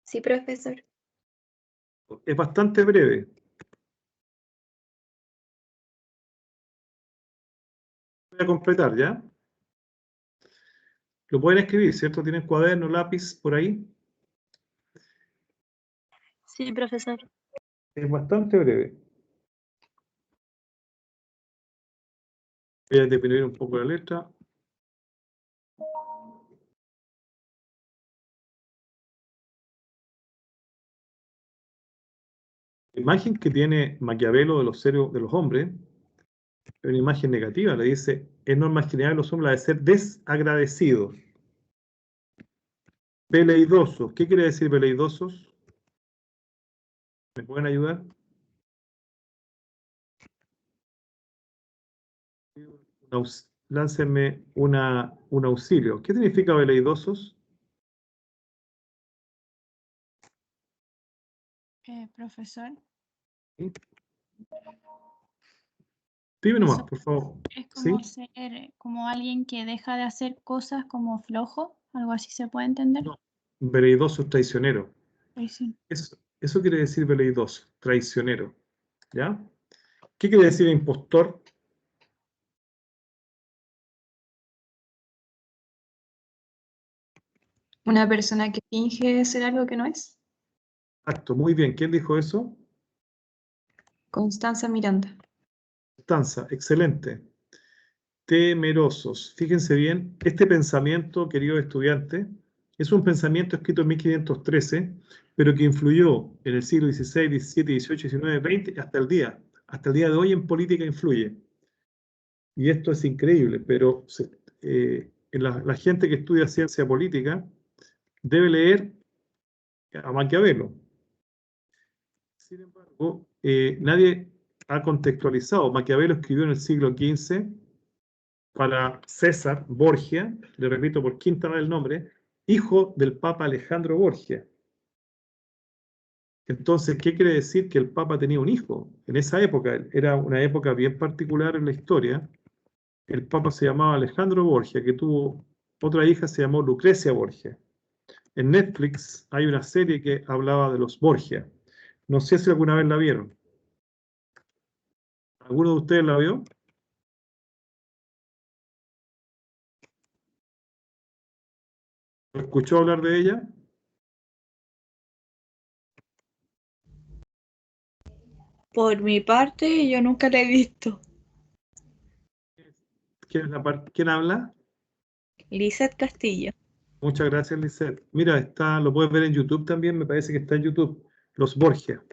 Sí, profesor. Es bastante breve. Voy a completar, ¿ya? Lo pueden escribir, ¿cierto? ¿Tienen cuaderno, lápiz por ahí? Sí, profesor. Es bastante breve. Voy a disminuir un poco la letra. La imagen que tiene Maquiavelo de los seres, de los hombres es una imagen negativa. Le dice, es norma general de los hombres la de ser desagradecidos, veleidosos. ¿Qué quiere decir veleidosos? ¿Me pueden ayudar? Láncenme un auxilio. ¿Qué significa veleidosos? Profesor. ¿Sí? Dime nomás, Eso por favor. es ¿Sí? como ser como alguien que deja de hacer cosas como flojo, algo así se puede entender. No. Veleidoso es traicionero. Pues sí. Eso quiere decir veleidoso, traicionero. ¿Ya? ¿Qué quiere decir impostor? Una persona que finge ser algo que no es. Exacto, muy bien. ¿Quién dijo eso? Constanza Miranda. Constanza, excelente. Temerosos. Fíjense bien, este pensamiento, queridos estudiantes, es un pensamiento escrito en 1513, pero que influyó en el siglo XVI, XVII, XVIII, XIX, XX, hasta el día de hoy en política influye. Y esto es increíble, pero la gente que estudia ciencia política debe leer a Maquiavelo. Sin embargo, nadie ha contextualizado. Maquiavelo escribió en el siglo XV para César Borgia, le repito por quinta vez el nombre, hijo del Papa Alejandro Borgia. Entonces, ¿qué quiere decir? Que el Papa tenía un hijo. En esa época, era una época bien particular en la historia. El Papa se llamaba Alejandro Borgia, que tuvo otra hija, se llamó Lucrecia Borgia. En Netflix hay una serie que hablaba de los Borgia. No sé si alguna vez la vieron. ¿Alguno de ustedes la vio? ¿Escuchó hablar de ella? Por mi parte, yo nunca la he visto. ¿Quién habla? Lizeth Castillo. Muchas gracias, Lisette. Mira, lo puedes ver en YouTube también, me parece que está en YouTube. Los Borgia.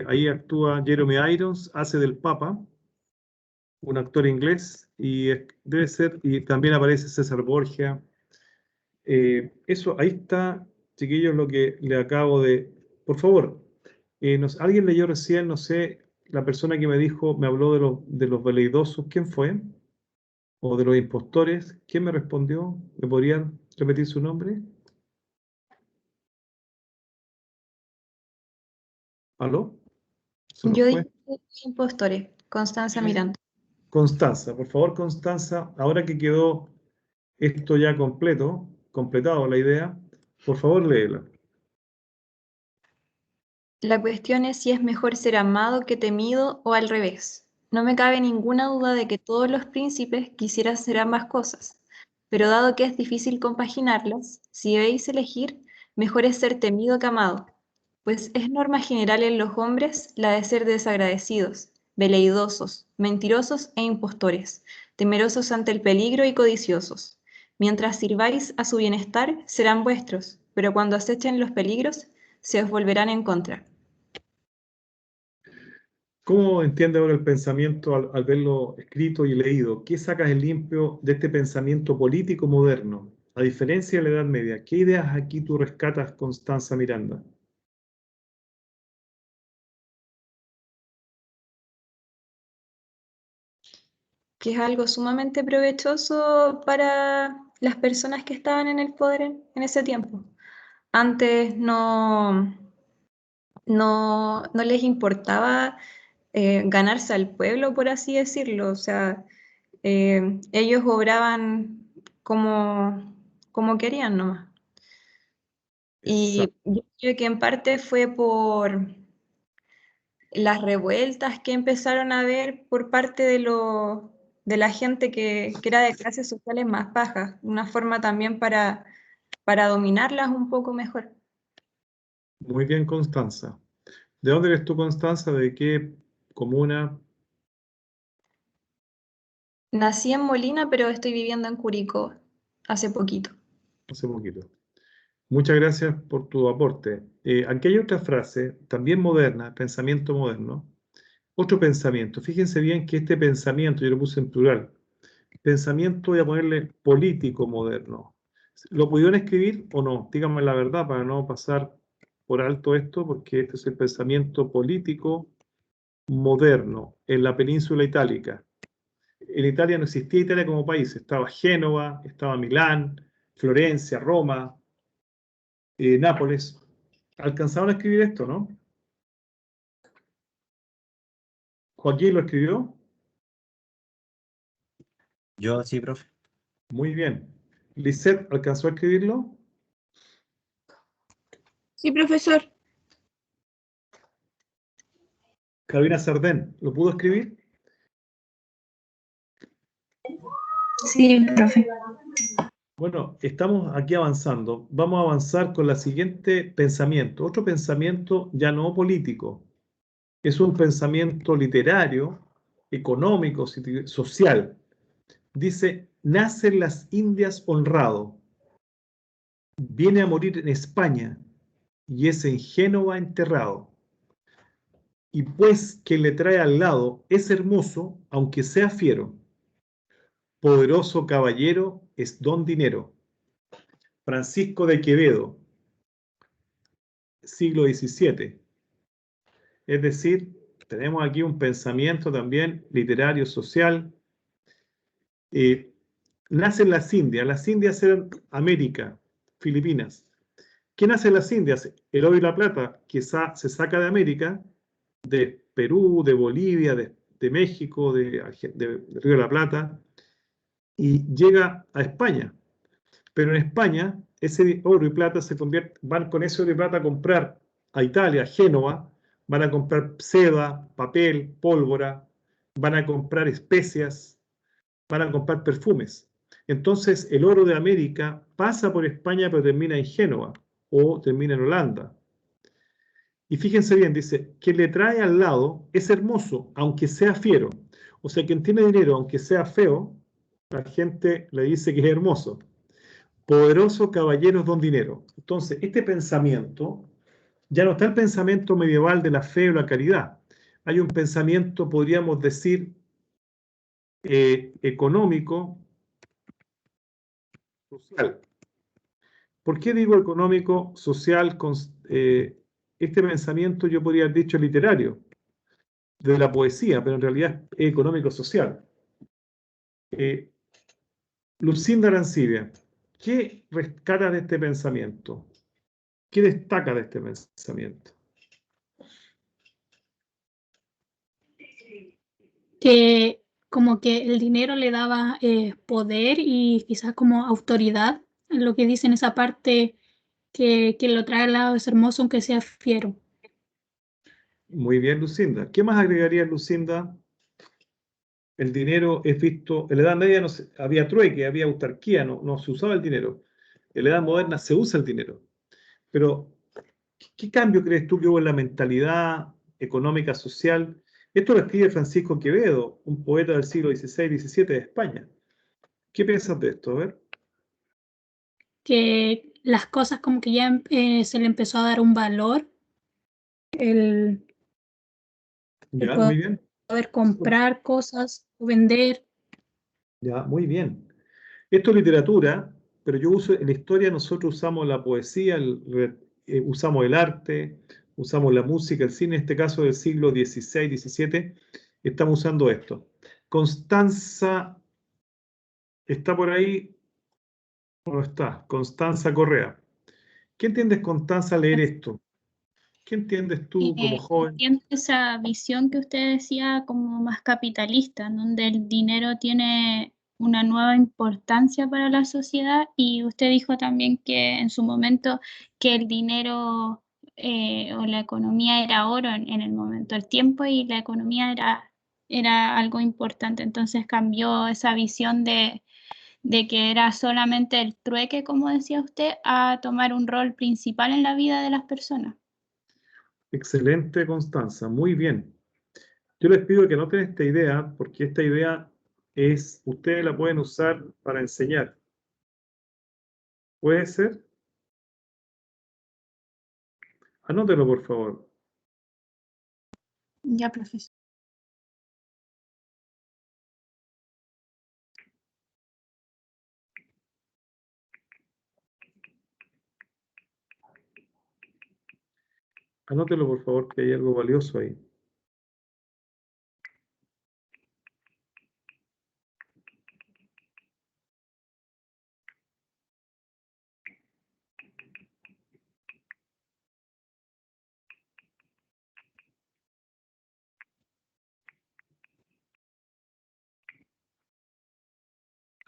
Ahí actúa Jeremy Irons, hace del Papa, un actor inglés, y debe ser, y también aparece César Borgia. Eso, ahí está, chiquillos, lo que le acabo de... Por favor, alguien leyó recién, no sé, la persona que me habló de los veleidosos, ¿quién fue? O de los impostores, ¿quién me respondió? ¿Me podrían repetir su nombre? ¿Aló? ¿Se nos Yo fue? dije impostores, Constanza Miranda. Constanza, por favor, Constanza, ahora que quedó esto ya completado la idea, por favor, léela. La cuestión es si es mejor ser amado que temido o al revés. No me cabe ninguna duda de que todos los príncipes quisieran ser ambas cosas, pero dado que es difícil compaginarlas, si debéis elegir, mejor es ser temido que amado, pues es norma general en los hombres la de ser desagradecidos, veleidosos, mentirosos e impostores, temerosos ante el peligro y codiciosos. Mientras sirváis a su bienestar, serán vuestros, pero cuando acechen los peligros, se os volverán en contra. ¿Cómo entiende ahora el pensamiento al verlo escrito y leído? ¿Qué sacas en limpio de este pensamiento político moderno? A diferencia de la Edad Media, ¿qué ideas aquí tú rescatas, Constanza Miranda? Que es algo sumamente provechoso para las personas que estaban en el poder en ese tiempo. Antes no les importaba ganarse al pueblo, por así decirlo. O sea, ellos obraban como querían nomás. Y yo creo que en parte fue por las revueltas que empezaron a haber por parte de la gente que era de clases sociales más bajas, una forma también para dominarlas un poco mejor. Muy bien, Constanza. ¿De dónde eres tú, Constanza? ¿De qué comuna? Nací en Molina, pero estoy viviendo en Curicó hace poquito. Hace poquito. Muchas gracias por tu aporte. Aquí hay otra frase, también moderna, pensamiento moderno. Otro pensamiento. Fíjense bien que este pensamiento, yo lo puse en plural, pensamiento, voy a ponerle político moderno. ¿Lo pudieron escribir o no? Díganme la verdad para no pasar por alto esto, porque este es el pensamiento político moderno en la península itálica. En Italia no existía Italia como país, estaba Génova, estaba Milán, Florencia, Roma, Nápoles. ¿Alcanzaron a escribir esto, no? ¿Joaquín lo escribió? Yo sí, profe. Muy bien. ¿Lisette alcanzó a escribirlo? Sí, profesor. Carolina Sardén, ¿lo pudo escribir? Sí, profe. Bueno, estamos aquí avanzando. Vamos a avanzar con el siguiente pensamiento. Otro pensamiento ya no político. Es un pensamiento literario, económico, social. Dice, nace en las Indias honrado. Viene a morir en España y es en Génova enterrado. Y pues que le trae al lado es hermoso, aunque sea fiero. Poderoso caballero es don dinero. Francisco de Quevedo, siglo XVII. Es decir, tenemos aquí un pensamiento también literario, social. Nace en las Indias eran América, Filipinas. ¿Qué nace en las Indias? El oro y la plata, que se saca de América, de Perú, de Bolivia, de México, de Río de la Plata, y llega a España. Pero en España, ese oro y plata van con ese oro y plata a comprar a Italia, a Génova, van a comprar seda, papel, pólvora, van a comprar especias, van a comprar perfumes. Entonces, el oro de América pasa por España, pero termina en Génova o termina en Holanda. Y fíjense bien, dice, quien le trae al lado es hermoso, aunque sea fiero. O sea, quien tiene dinero, aunque sea feo, la gente le dice que es hermoso. Poderoso caballero don dinero. Entonces, este pensamiento, ya no está el pensamiento medieval de la fe o la caridad. Hay un pensamiento, podríamos decir, económico, social. ¿Por qué digo económico, social? Este pensamiento yo podría haber dicho literario, de la poesía, pero en realidad es económico-social. Lucinda Arancibia, ¿qué rescata de este pensamiento? ¿Qué destaca de este pensamiento? Que como que el dinero le daba poder y quizás como autoridad, lo que dice en esa parte que lo trae al lado es hermoso aunque sea fiero. Muy bien, Lucinda. ¿Qué más agregaría Lucinda? El dinero es visto, en la Edad Media había trueque, había autarquía, no se usaba el dinero. En la Edad Moderna se usa el dinero. Pero, ¿qué cambio crees tú que hubo en la mentalidad económica, social? Esto lo escribe Francisco Quevedo, un poeta del siglo XVI-XVII de España. ¿Qué piensas de esto? A ver. Que las cosas como que ya se le empezó a dar un valor, el Ya, muy bien. poder comprar cosas o vender. Ya, muy bien. Esto es literatura, pero yo uso, en la historia nosotros usamos la poesía, usamos el arte, usamos la música, el cine, en este caso del siglo XVI, XVII, estamos usando esto. Constanza, ¿está por ahí o no está? Constanza Correa. ¿Qué entiendes, Constanza, al leer esto? ¿Qué entiendes tú como joven? Entiendo esa visión que usted decía como más capitalista, en donde el dinero tiene una nueva importancia para la sociedad y usted dijo también que en su momento que el dinero o la economía era oro en el momento, el tiempo y la economía era algo importante, entonces cambió esa visión de que era solamente el trueque, como decía usted, a tomar un rol principal en la vida de las personas. Excelente, Constanza, muy bien. Yo les pido que anoten esta idea, porque esta idea ustedes la pueden usar para enseñar. ¿Puede ser? Anótelo, por favor. Ya, profesor. Anótelo, por favor, que hay algo valioso ahí.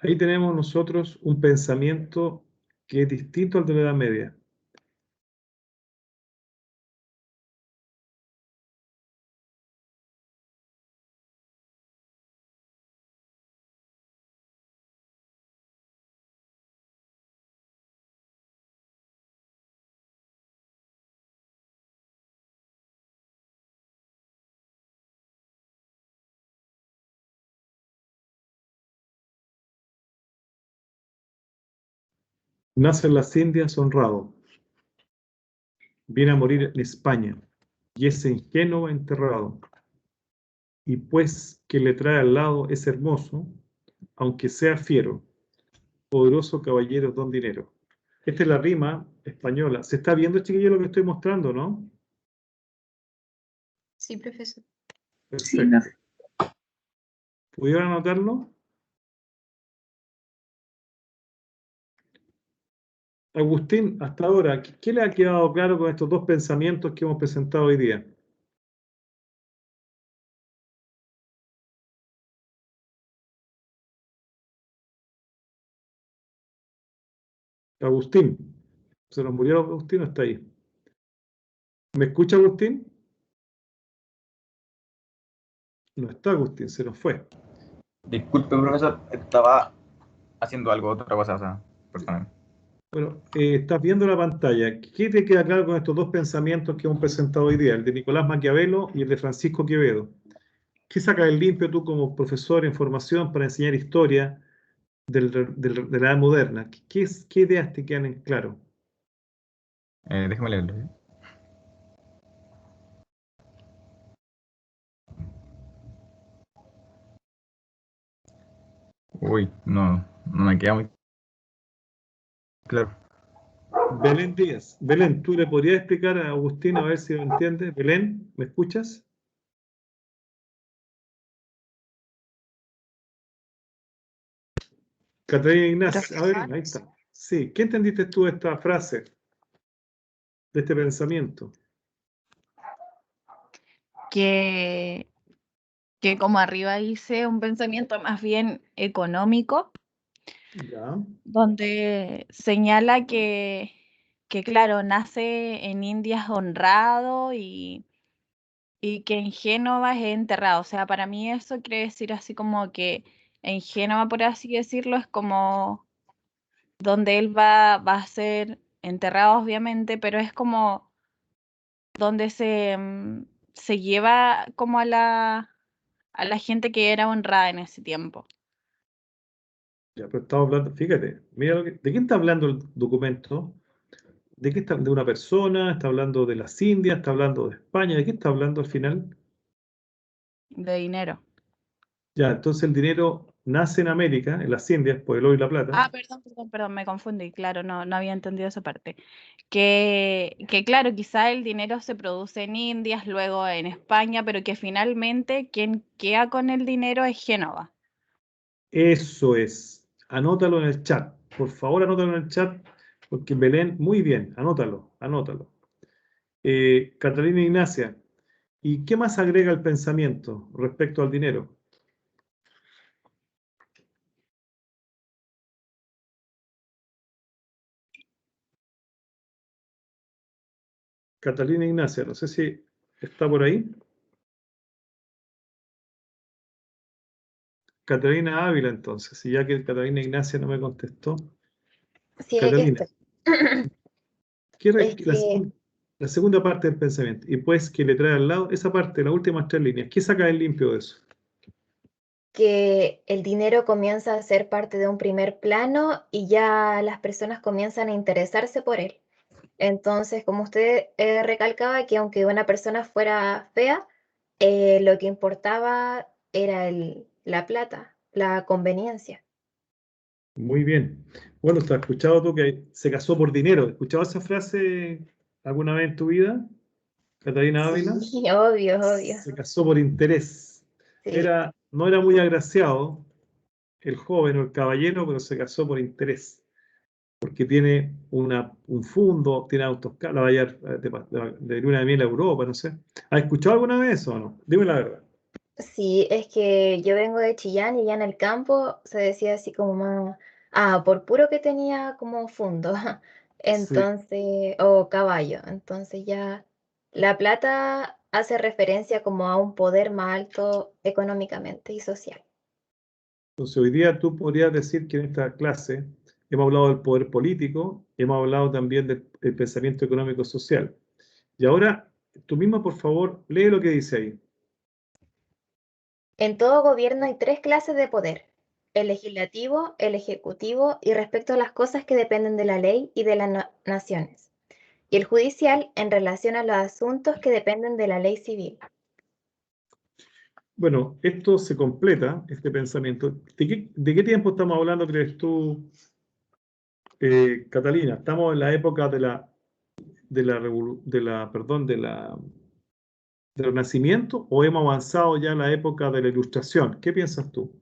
Ahí tenemos nosotros un pensamiento que es distinto al de la Edad Media. Nace en las Indias honrado, viene a morir en España, y es en Génova enterrado. Y pues que le trae al lado es hermoso, aunque sea fiero, poderoso caballero don dinero. Esta es la rima española. ¿Se está viendo, chiquillo, lo que estoy mostrando, no? Sí, profesor. Perfecto. ¿Pudieron anotarlo? Agustín, hasta ahora, ¿qué le ha quedado claro con estos dos pensamientos que hemos presentado hoy día? Agustín, ¿se nos murió Agustín o está ahí? ¿Me escucha, Agustín? No está Agustín, se nos fue. Disculpe, profesor, estaba haciendo algo, otra cosa, o sea, personal. Bueno, estás viendo la pantalla. ¿Qué te queda claro con estos dos pensamientos que hemos presentado hoy día? El de Nicolás Maquiavelo y el de Francisco Quevedo. ¿Qué sacas del limpio tú como profesor en formación para enseñar historia de la edad moderna? ¿Qué ideas te quedan en claro? Déjame leerlo, ¿sí? Uy, no me queda muy claro. Belén Díaz. Belén, ¿tú le podrías explicar a Agustín a ver si lo entiende? Belén, ¿me escuchas? Catalina Ignacio, a ver, ahí está. Sí, ¿qué entendiste tú de esta frase, de este pensamiento? Que como arriba hice un pensamiento más bien económico, Ya. donde señala que claro, nace en Indias honrado y que en Génova es enterrado. O sea, para mí eso quiere decir así como que en Génova, por así decirlo, es como donde él va a ser enterrado, obviamente, pero es como donde se lleva como a la gente que era honrada en ese tiempo. Ya, pero estamos hablando, fíjate, mira ¿de quién está hablando el documento? ¿De qué está? ¿De una persona? ¿Está hablando de las Indias? ¿Está hablando de España? ¿De qué está hablando al final? De dinero. Ya, entonces el dinero nace en América, en las Indias, por el oro y la plata. Ah, perdón, me confundí, claro, no había entendido esa parte. Que claro, quizá el dinero se produce en Indias, luego en España, pero que finalmente quien queda con el dinero es Génova. Eso es. Anótalo en el chat. Por favor, anótalo en el chat, porque Belén, muy bien, anótalo. Catalina Ignacia, ¿y qué más agrega el pensamiento respecto al dinero? Catalina Ignacia, no sé si está por ahí. Catalina Ávila, entonces, y ya que Catalina Ignacia no me contestó. Sí, Catalina, Es que la segunda parte del pensamiento, y pues que le trae al lado esa parte, las últimas 3 líneas, ¿qué saca el limpio de eso? que el dinero comienza a ser parte de un primer plano y ya las personas comienzan a interesarse por él. Entonces, como usted recalcaba, que aunque una persona fuera fea, lo que importaba era la plata, la conveniencia. Muy bien. Bueno, ¿te has escuchado tú que se casó por dinero? ¿Has escuchado esa frase alguna vez en tu vida, Catalina Ávila? Sí, obvio. Se casó por interés. Sí. No era muy agraciado el joven o el caballero, pero se casó por interés. Porque tiene un fondo, tiene autos, la va a llevar de luna de miel a Europa, no sé. ¿Has escuchado alguna vez eso o no? Dime la verdad. Sí, es que yo vengo de Chillán y ya en el campo se decía así como más, por puro que tenía como fondo, Sí. entonces, o caballo, entonces ya la plata hace referencia como a un poder más alto económicamente y social. Entonces, hoy día tú podrías decir que en esta clase hemos hablado del poder político, hemos hablado también del pensamiento económico social. Y ahora, tú misma, por favor, lee lo que dice ahí. En todo gobierno hay 3 clases de poder: el legislativo, el ejecutivo y respecto a las cosas que dependen de la ley y de las naciones, y el judicial en relación a los asuntos que dependen de la ley civil. Bueno, esto se completa, este pensamiento. ¿De qué tiempo estamos hablando, crees tú, Catalina? ¿Estamos en la época del Renacimiento o hemos avanzado ya en la época de la Ilustración? ¿Qué piensas tú?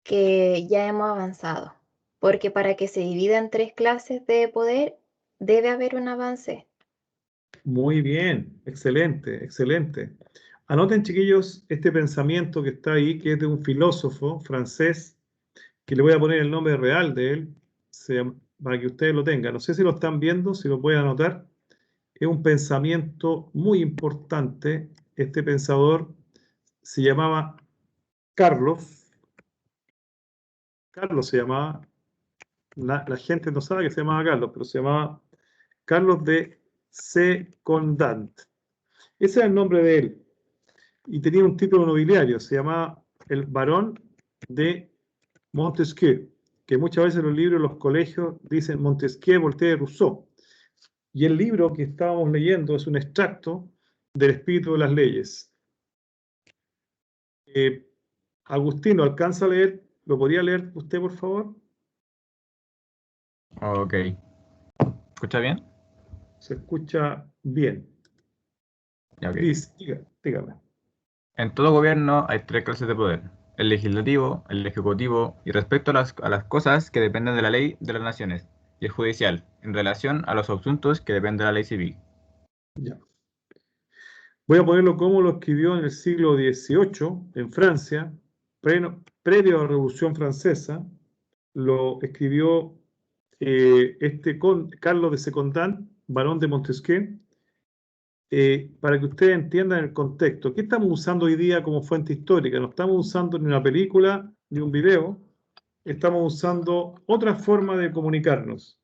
Que ya hemos avanzado, porque para que se divida en 3 clases de poder debe haber un avance. Muy bien, excelente, excelente. Anoten, chiquillos, este pensamiento que está ahí, que es de un filósofo francés, que le voy a poner el nombre real de él, para que ustedes lo tengan. No sé si lo están viendo, si lo pueden anotar. Es un pensamiento muy importante. Este pensador se llamaba Carlos. Carlos se llamaba, la gente no sabe que se llamaba Carlos, pero se llamaba Carlos de Secondant. Ese era el nombre de él. Y tenía un título nobiliario, se llamaba el Barón de Montesquieu, que muchas veces en los libros de los colegios dicen Montesquieu, Voltaire, Rousseau. Y el libro que estábamos leyendo es un extracto del espíritu de las leyes. Agustino, ¿alcanza a leer? ¿Lo podría leer usted, por favor? Ok. ¿Escucha bien? Se escucha bien. Ya, ok. Dígame. En todo gobierno hay tres clases de poder: el legislativo, el ejecutivo, y respecto a las cosas que dependen de la ley de las naciones, y el judicial, en relación a los asuntos que dependen de la ley civil. Ya. Voy a ponerlo como lo escribió en el siglo XVIII, en Francia, previo a la Revolución Francesa. Lo escribió Carlos de Secondant, barón de Montesquieu, para que ustedes entiendan el contexto. ¿Qué estamos usando hoy día como fuente histórica? No estamos usando ni una película ni un video, estamos usando otra forma de comunicarnos.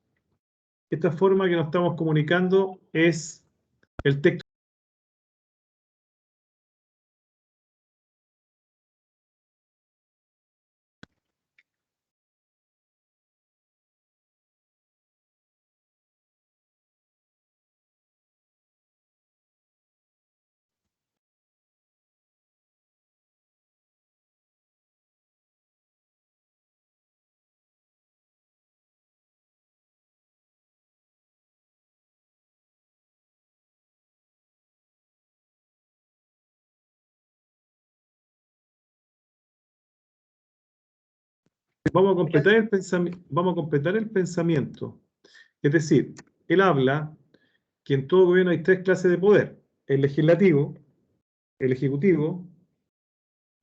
Esta forma que nos estamos comunicando es el texto. Vamos a completar el pensamiento. Es decir, él habla que en todo gobierno hay tres clases de poder: el legislativo, el ejecutivo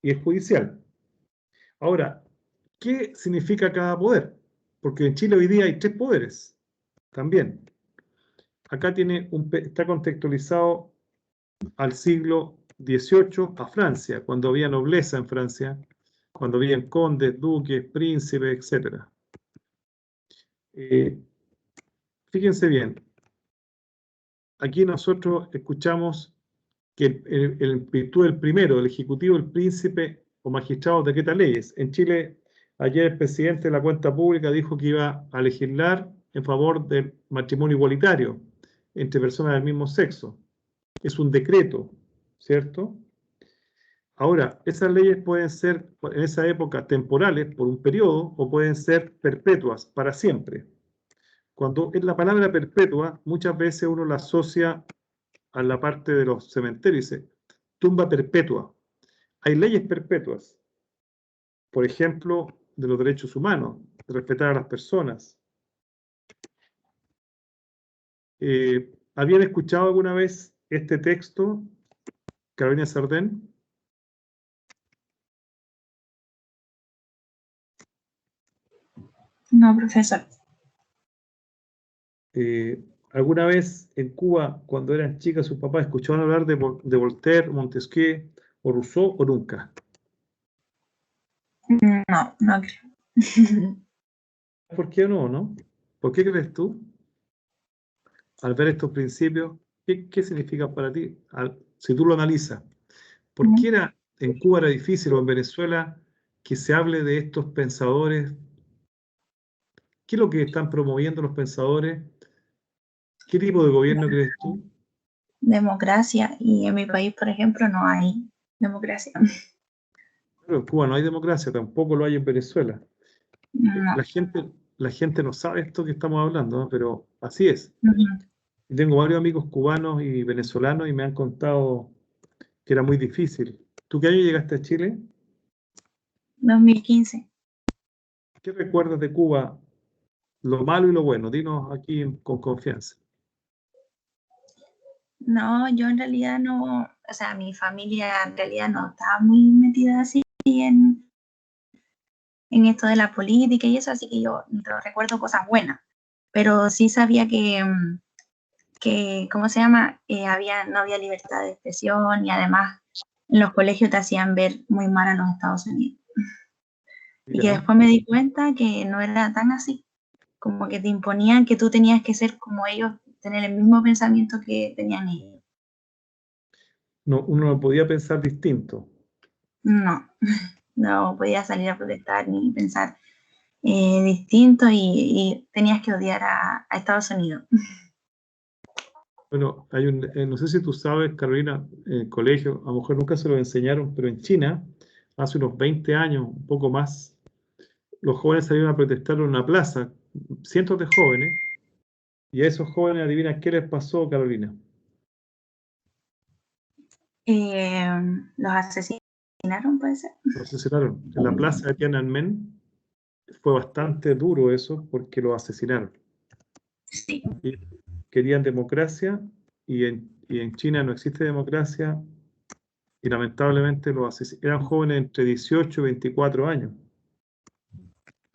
y el judicial. Ahora, ¿qué significa cada poder? Porque en Chile hoy día hay tres poderes también. Acá está contextualizado al siglo XVIII, a Francia, cuando había nobleza en Francia, cuando había condes, duques, príncipes, etc. Fíjense bien, aquí nosotros escuchamos que en virtud del primero, el ejecutivo, el príncipe o magistrado decreta leyes. En Chile, ayer el presidente de la cuenta pública dijo que iba a legislar en favor del matrimonio igualitario entre personas del mismo sexo. Es un decreto, ¿cierto? Ahora, esas leyes pueden ser en esa época temporales por un periodo o pueden ser perpetuas para siempre. Cuando es la palabra perpetua, muchas veces uno la asocia a la parte de los cementerios, dice tumba perpetua. Hay leyes perpetuas, por ejemplo, de los derechos humanos, de respetar a las personas. ¿Habían escuchado alguna vez este texto, Carolina Sardén? No, profesor. ¿Alguna vez en Cuba, cuando eran chicas, sus papás escuchaban hablar de Voltaire, Montesquieu o Rousseau o nunca? No, no creo. ¿Por qué no? ¿Por qué crees tú? Al ver estos principios, ¿qué significa para ti? Si tú lo analizas, ¿por qué en Cuba era difícil o en Venezuela que se hable de estos pensadores? ¿Qué es lo que están promoviendo los pensadores? ¿Qué tipo de gobierno crees tú? Democracia. Y en mi país, por ejemplo, no hay democracia. Pero en Cuba no hay democracia, tampoco lo hay en Venezuela. No. La gente no sabe esto que estamos hablando, ¿no? Pero así es. Tengo varios amigos cubanos y venezolanos y me han contado que era muy difícil. ¿Tú qué año llegaste a Chile? 2015. ¿Qué recuerdas de Cuba? Lo malo y lo bueno. Dinos aquí con confianza. No, yo en realidad no, o sea, mi familia en realidad no estaba muy metida así en esto de la política y eso, así que yo no recuerdo cosas buenas, pero sí sabía que ¿cómo se llama? No había libertad de expresión y además en los colegios te hacían ver muy mal a los Estados Unidos. Y que Mira, después me di cuenta que no era tan así, como que te imponían que tú tenías que ser como ellos, tener el mismo pensamiento que tenían ellos. no, uno no podía pensar distinto. No, no podías salir a protestar ni pensar distinto y tenías que odiar a Estados Unidos. Bueno, hay no sé si tú sabes, Carolina, en el colegio, a lo mejor nunca se lo enseñaron, pero en China, hace unos 20 años, un poco más, los jóvenes salieron a protestar en una plaza, cientos de jóvenes, y a esos jóvenes, adivina qué les pasó, Carolina. Los asesinaron, puede ser. Los asesinaron. En la plaza de Tiananmen fue bastante duro eso porque los asesinaron. Sí. Y querían democracia y en China no existe democracia y lamentablemente eran jóvenes entre 18 y 24 años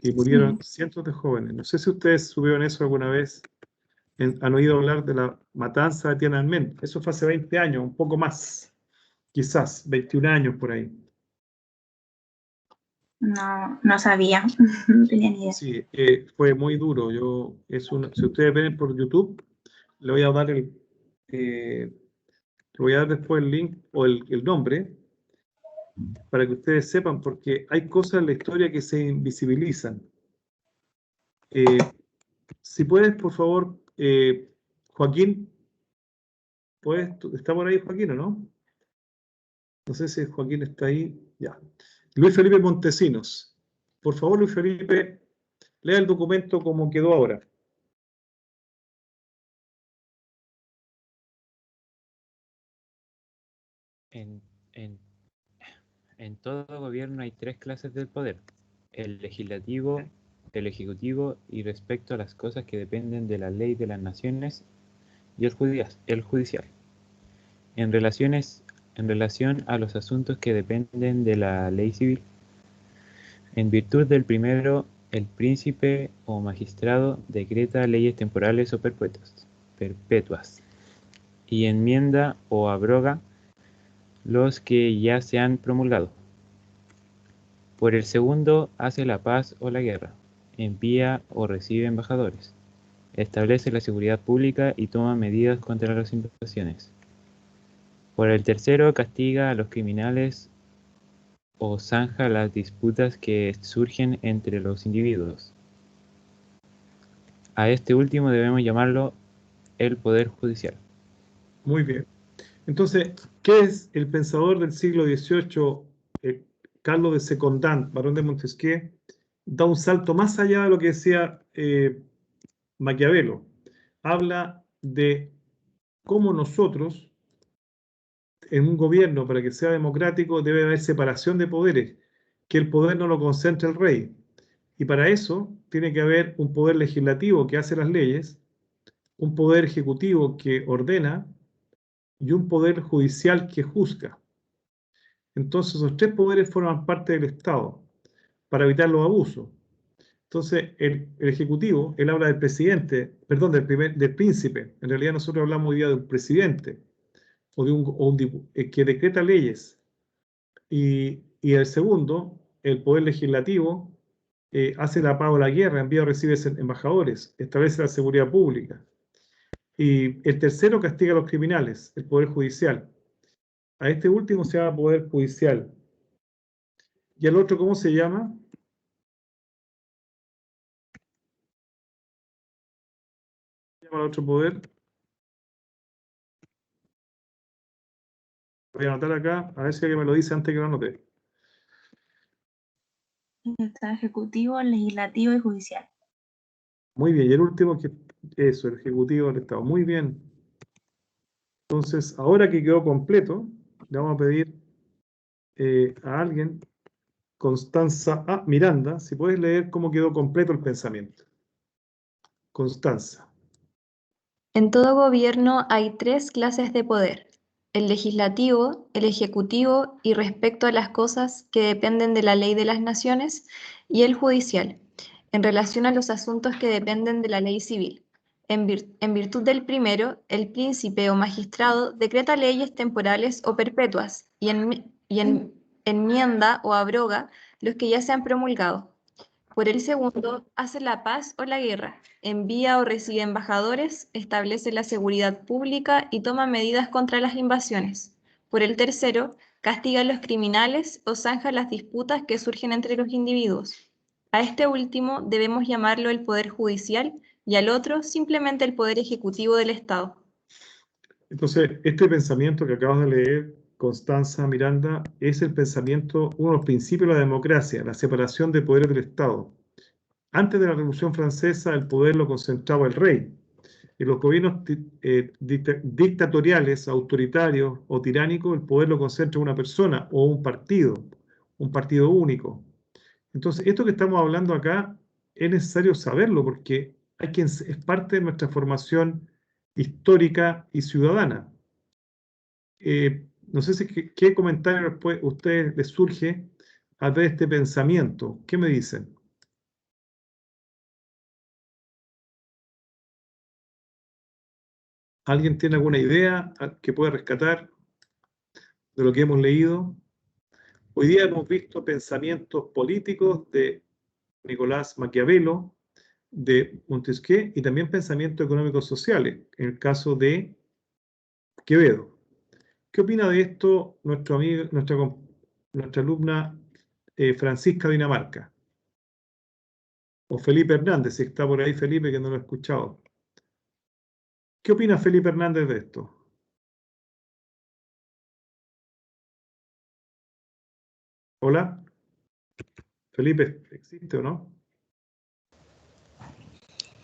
y murieron cientos de jóvenes. No sé si ustedes subieron eso alguna vez, han oído hablar de la matanza de Tiananmen. Eso fue hace 20 años, un poco más, quizás 21 años por ahí. No sabía, no tenía ni idea. Sí, fue muy duro. Si ustedes ven por YouTube, le voy a dar le voy a dar después el link o el nombre para que ustedes sepan, porque hay cosas en la historia que se invisibilizan. Si puedes, por favor, Joaquín, ¿está por ahí Joaquín o no? No sé si Joaquín está ahí. Ya. Luis Felipe Montesinos. Por favor, Luis Felipe, lea el documento como quedó ahora. En todo gobierno hay tres clases del poder: el legislativo, el ejecutivo y, respecto a las cosas que dependen de la ley de las naciones, y el judicial. En relación a los asuntos que dependen de la ley civil, en virtud del primero, el príncipe o magistrado decreta leyes temporales o perpetuas, y enmienda o abroga los que ya se han promulgado. Por el segundo, hace la paz o la guerra, envía o recibe embajadores, establece la seguridad pública y toma medidas contra las invasiones. Por el tercero, castiga a los criminales o zanja las disputas que surgen entre los individuos. A este último debemos llamarlo el Poder Judicial. Muy bien. Entonces, ¿qué es el pensador del siglo XVIII, Carlos de Secondán, barón de Montesquieu? Da un salto más allá de lo que decía Maquiavelo. Habla de cómo nosotros, en un gobierno, para que sea democrático, debe haber separación de poderes, que el poder no lo concentre el rey. Y para eso tiene que haber un poder legislativo que hace las leyes, un poder ejecutivo que ordena y un poder judicial que juzga. Entonces, los tres poderes forman parte del Estado para evitar los abusos. Entonces, el Ejecutivo, él habla del presidente, perdón, del príncipe. En realidad nosotros hablamos hoy día del presidente o que decreta leyes. Y el segundo, el poder legislativo, hace la paz o la guerra, envía o recibe embajadores, establece la seguridad pública. Y el tercero castiga a los criminales, el poder judicial. A este último se llama poder judicial. ¿Y al otro cómo se llama? ¿Cómo se llama el otro poder? Voy a anotar acá, a ver si alguien me lo dice antes que lo anote. Está ejecutivo, legislativo y judicial. Muy bien, y el último que eso, el ejecutivo del Estado. Muy bien. Entonces, ahora que quedó completo, le vamos a pedir a alguien, Constanza Miranda, si puedes leer cómo quedó completo el pensamiento. Constanza. En todo gobierno hay tres clases de poder: el legislativo, el ejecutivo y, respecto a las cosas que dependen de la ley de las naciones, y el judicial, en relación a los asuntos que dependen de la ley civil. En virtud del primero, el príncipe o magistrado decreta leyes temporales o perpetuas y enmienda o abroga los que ya se han promulgado. Por el segundo, hace la paz o la guerra, envía o recibe embajadores, establece la seguridad pública y toma medidas contra las invasiones. Por el tercero, castiga a los criminales o zanja las disputas que surgen entre los individuos. A este último debemos llamarlo el Poder Judicial y al otro simplemente el Poder Ejecutivo del Estado. Entonces, este pensamiento que acabas de leer, Constanza Miranda, es el pensamiento, uno de los principios de la democracia, la separación de poderes del Estado. Antes de la Revolución Francesa, el poder lo concentraba el rey. En los gobiernos dictatoriales, autoritarios o tiránicos, el poder lo concentra una persona o un partido único. Entonces, esto que estamos hablando acá es necesario saberlo porque es parte de nuestra formación histórica y ciudadana. No sé si qué comentario a ustedes les surge al ver este pensamiento. ¿Qué me dicen? ¿Alguien tiene alguna idea que pueda rescatar de lo que hemos leído? Hoy día hemos visto pensamientos políticos de Nicolás Maquiavelo, de Montesquieu y también pensamientos económicos sociales, en el caso de Quevedo. ¿Qué opina de esto nuestra alumna Francisca Dinamarca? O Felipe Hernández, si está por ahí Felipe, que no lo he escuchado. ¿Qué opina Felipe Hernández de esto? Hola. Felipe, ¿existe o no?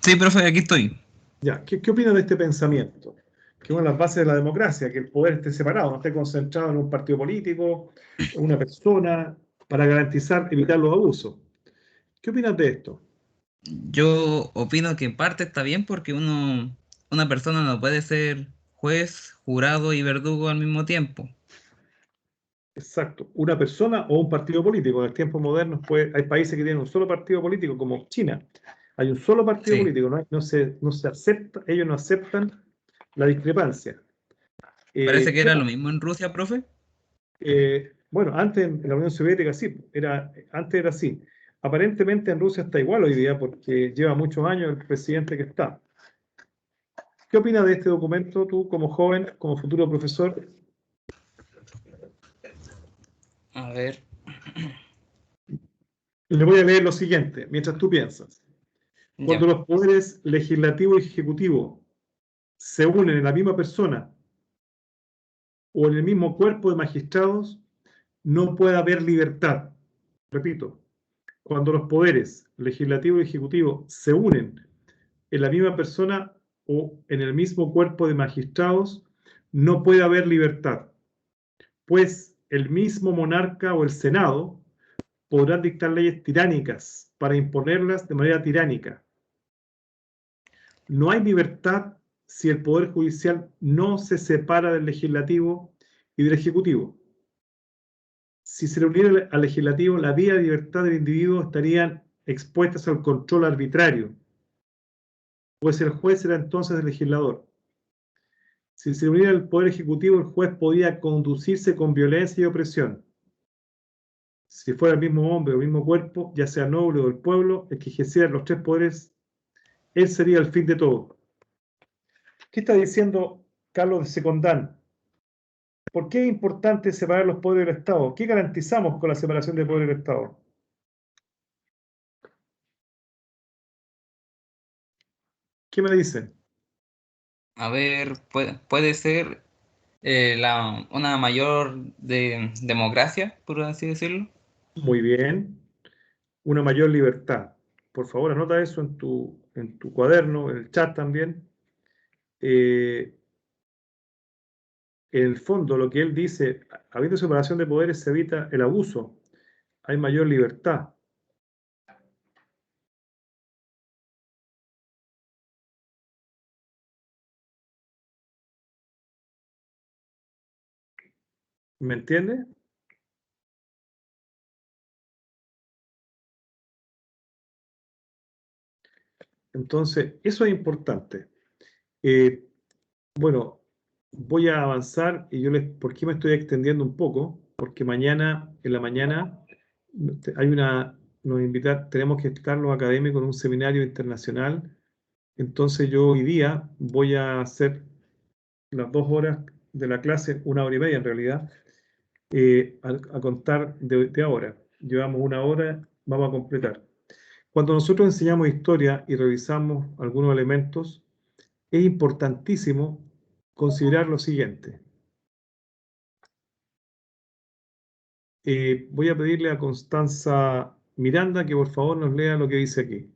Sí, profe, aquí estoy. Ya, ¿qué opina de este pensamiento? Que una de las bases de la democracia, que el poder esté separado, no esté concentrado en un partido político, en una persona, para garantizar, evitar los abusos. ¿Qué opinas de esto? Yo opino que en parte está bien porque una persona no puede ser juez, jurado y verdugo al mismo tiempo. Exacto, una persona o un partido político. En el tiempo moderno hay países que tienen un solo partido político, como China. Hay un solo partido político, no se acepta, ellos no aceptan la discrepancia. Parece que era lo mismo en Rusia, profe. Bueno, antes en la Unión Soviética sí, antes era así. Aparentemente en Rusia está igual hoy día porque lleva muchos años el presidente que está. ¿Qué opinas de este documento tú como joven, como futuro profesor? A ver. Le voy a leer lo siguiente, mientras tú piensas. Cuando los poderes legislativo y ejecutivo se unen en la misma persona o en el mismo cuerpo de magistrados, no puede haber libertad. Repito, cuando los poderes legislativo y ejecutivo se unen en la misma persona o en el mismo cuerpo de magistrados, no puede haber libertad, pues el mismo monarca o el Senado podrán dictar leyes tiránicas para imponerlas de manera tiránica. No hay libertad si el Poder Judicial no se separa del Legislativo y del Ejecutivo. Si se le uniera al Legislativo, la vida y libertad del individuo estarían expuestas al control arbitrario, pues el juez era entonces el legislador. Si se uniera al Poder Ejecutivo, el juez podía conducirse con violencia y opresión. Si fuera el mismo hombre o el mismo cuerpo, ya sea noble o del pueblo, el que ejerciera los tres poderes, él sería el fin de todo. ¿Qué está diciendo Carlos de Secondán? ¿Por qué es importante separar los poderes del Estado? ¿Qué garantizamos con la separación de poderes del Estado? ¿Qué me dicen? A ver, puede ser una mayor democracia, por así decirlo. Muy bien. Una mayor libertad. Por favor, anota eso en tu cuaderno, en el chat también. En el fondo, lo que él dice, habiendo separación de poderes se evita el abuso, hay mayor libertad. ¿Me entiende? Entonces, eso es importante. Bueno, voy a avanzar y ¿por qué me estoy extendiendo un poco? Porque mañana, en la mañana, tenemos que estar los académicos en un seminario internacional. Entonces yo hoy día voy a hacer las 2 horas de la clase, 1 hora y media en realidad, a contar de ahora. Llevamos 1 hora, vamos a completar. Cuando nosotros enseñamos historia y revisamos algunos elementos, es importantísimo considerar lo siguiente. Voy a pedirle a Constanza Miranda que por favor nos lea lo que dice aquí.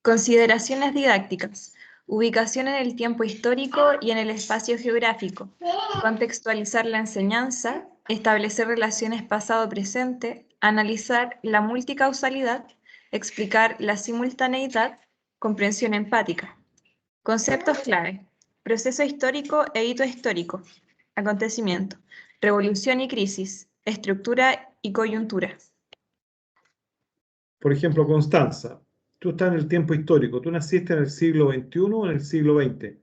Consideraciones didácticas. Ubicación en el tiempo histórico y en el espacio geográfico. Contextualizar la enseñanza. Establecer relaciones pasado-presente. Analizar la multicausalidad. Explicar la simultaneidad. Comprensión empática. Conceptos clave. Proceso histórico e hito histórico. Acontecimiento. Revolución y crisis. Estructura y coyuntura. Por ejemplo, Constanza, tú estás en el tiempo histórico. ¿Tú naciste en el siglo XXI o en el siglo XX?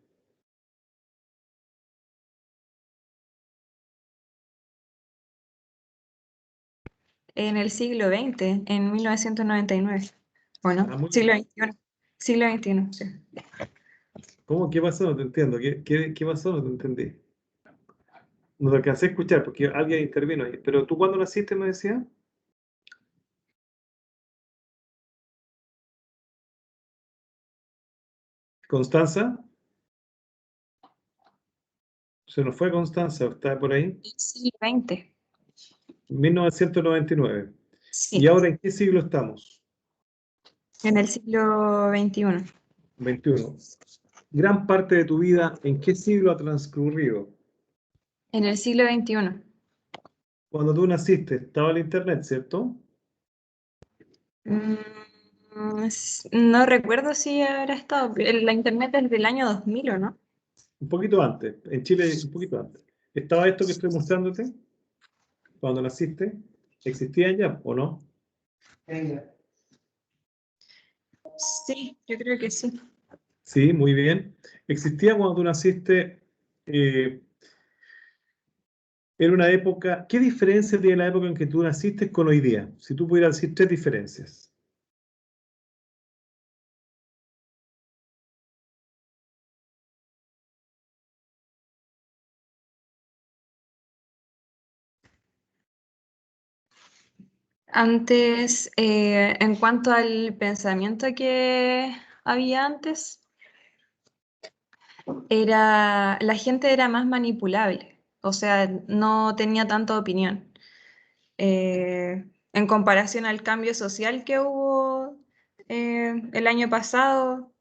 En el siglo XX, en 1999. ¿O no? Muy Siglo bien. XXI. Siglo XXI, sí. ¿Cómo? ¿Qué pasó? No te entiendo. ¿Qué pasó? No te entendí. No te alcancé a escuchar porque alguien intervino ahí. ¿Pero tú cuándo naciste, me decía? ¿Constanza? ¿Se nos fue Constanza? ¿Está por ahí? Siglo XX. 1999. Sí. ¿Y ahora en qué siglo estamos? En el siglo XXI. 21. Gran parte de tu vida, ¿en qué siglo ha transcurrido? En el siglo XXI. Cuando tú naciste, estaba el internet, ¿cierto? No recuerdo si habrá estado. La internet es del año 2000, ¿o no? Un poquito antes. En Chile, un poquito antes. ¿Estaba esto que estoy mostrándote? Cuando naciste, ¿existía ya o no? Sí, yo creo que sí. Sí, muy bien. ¿Existía cuando tú naciste? Era una época. ¿Qué diferencia tiene la época en que tú naciste con hoy día? Si tú pudieras decir 3 diferencias. Antes, en cuanto al pensamiento que había antes, la gente era más manipulable, o sea, no tenía tanta opinión. En comparación al cambio social que hubo el año pasado,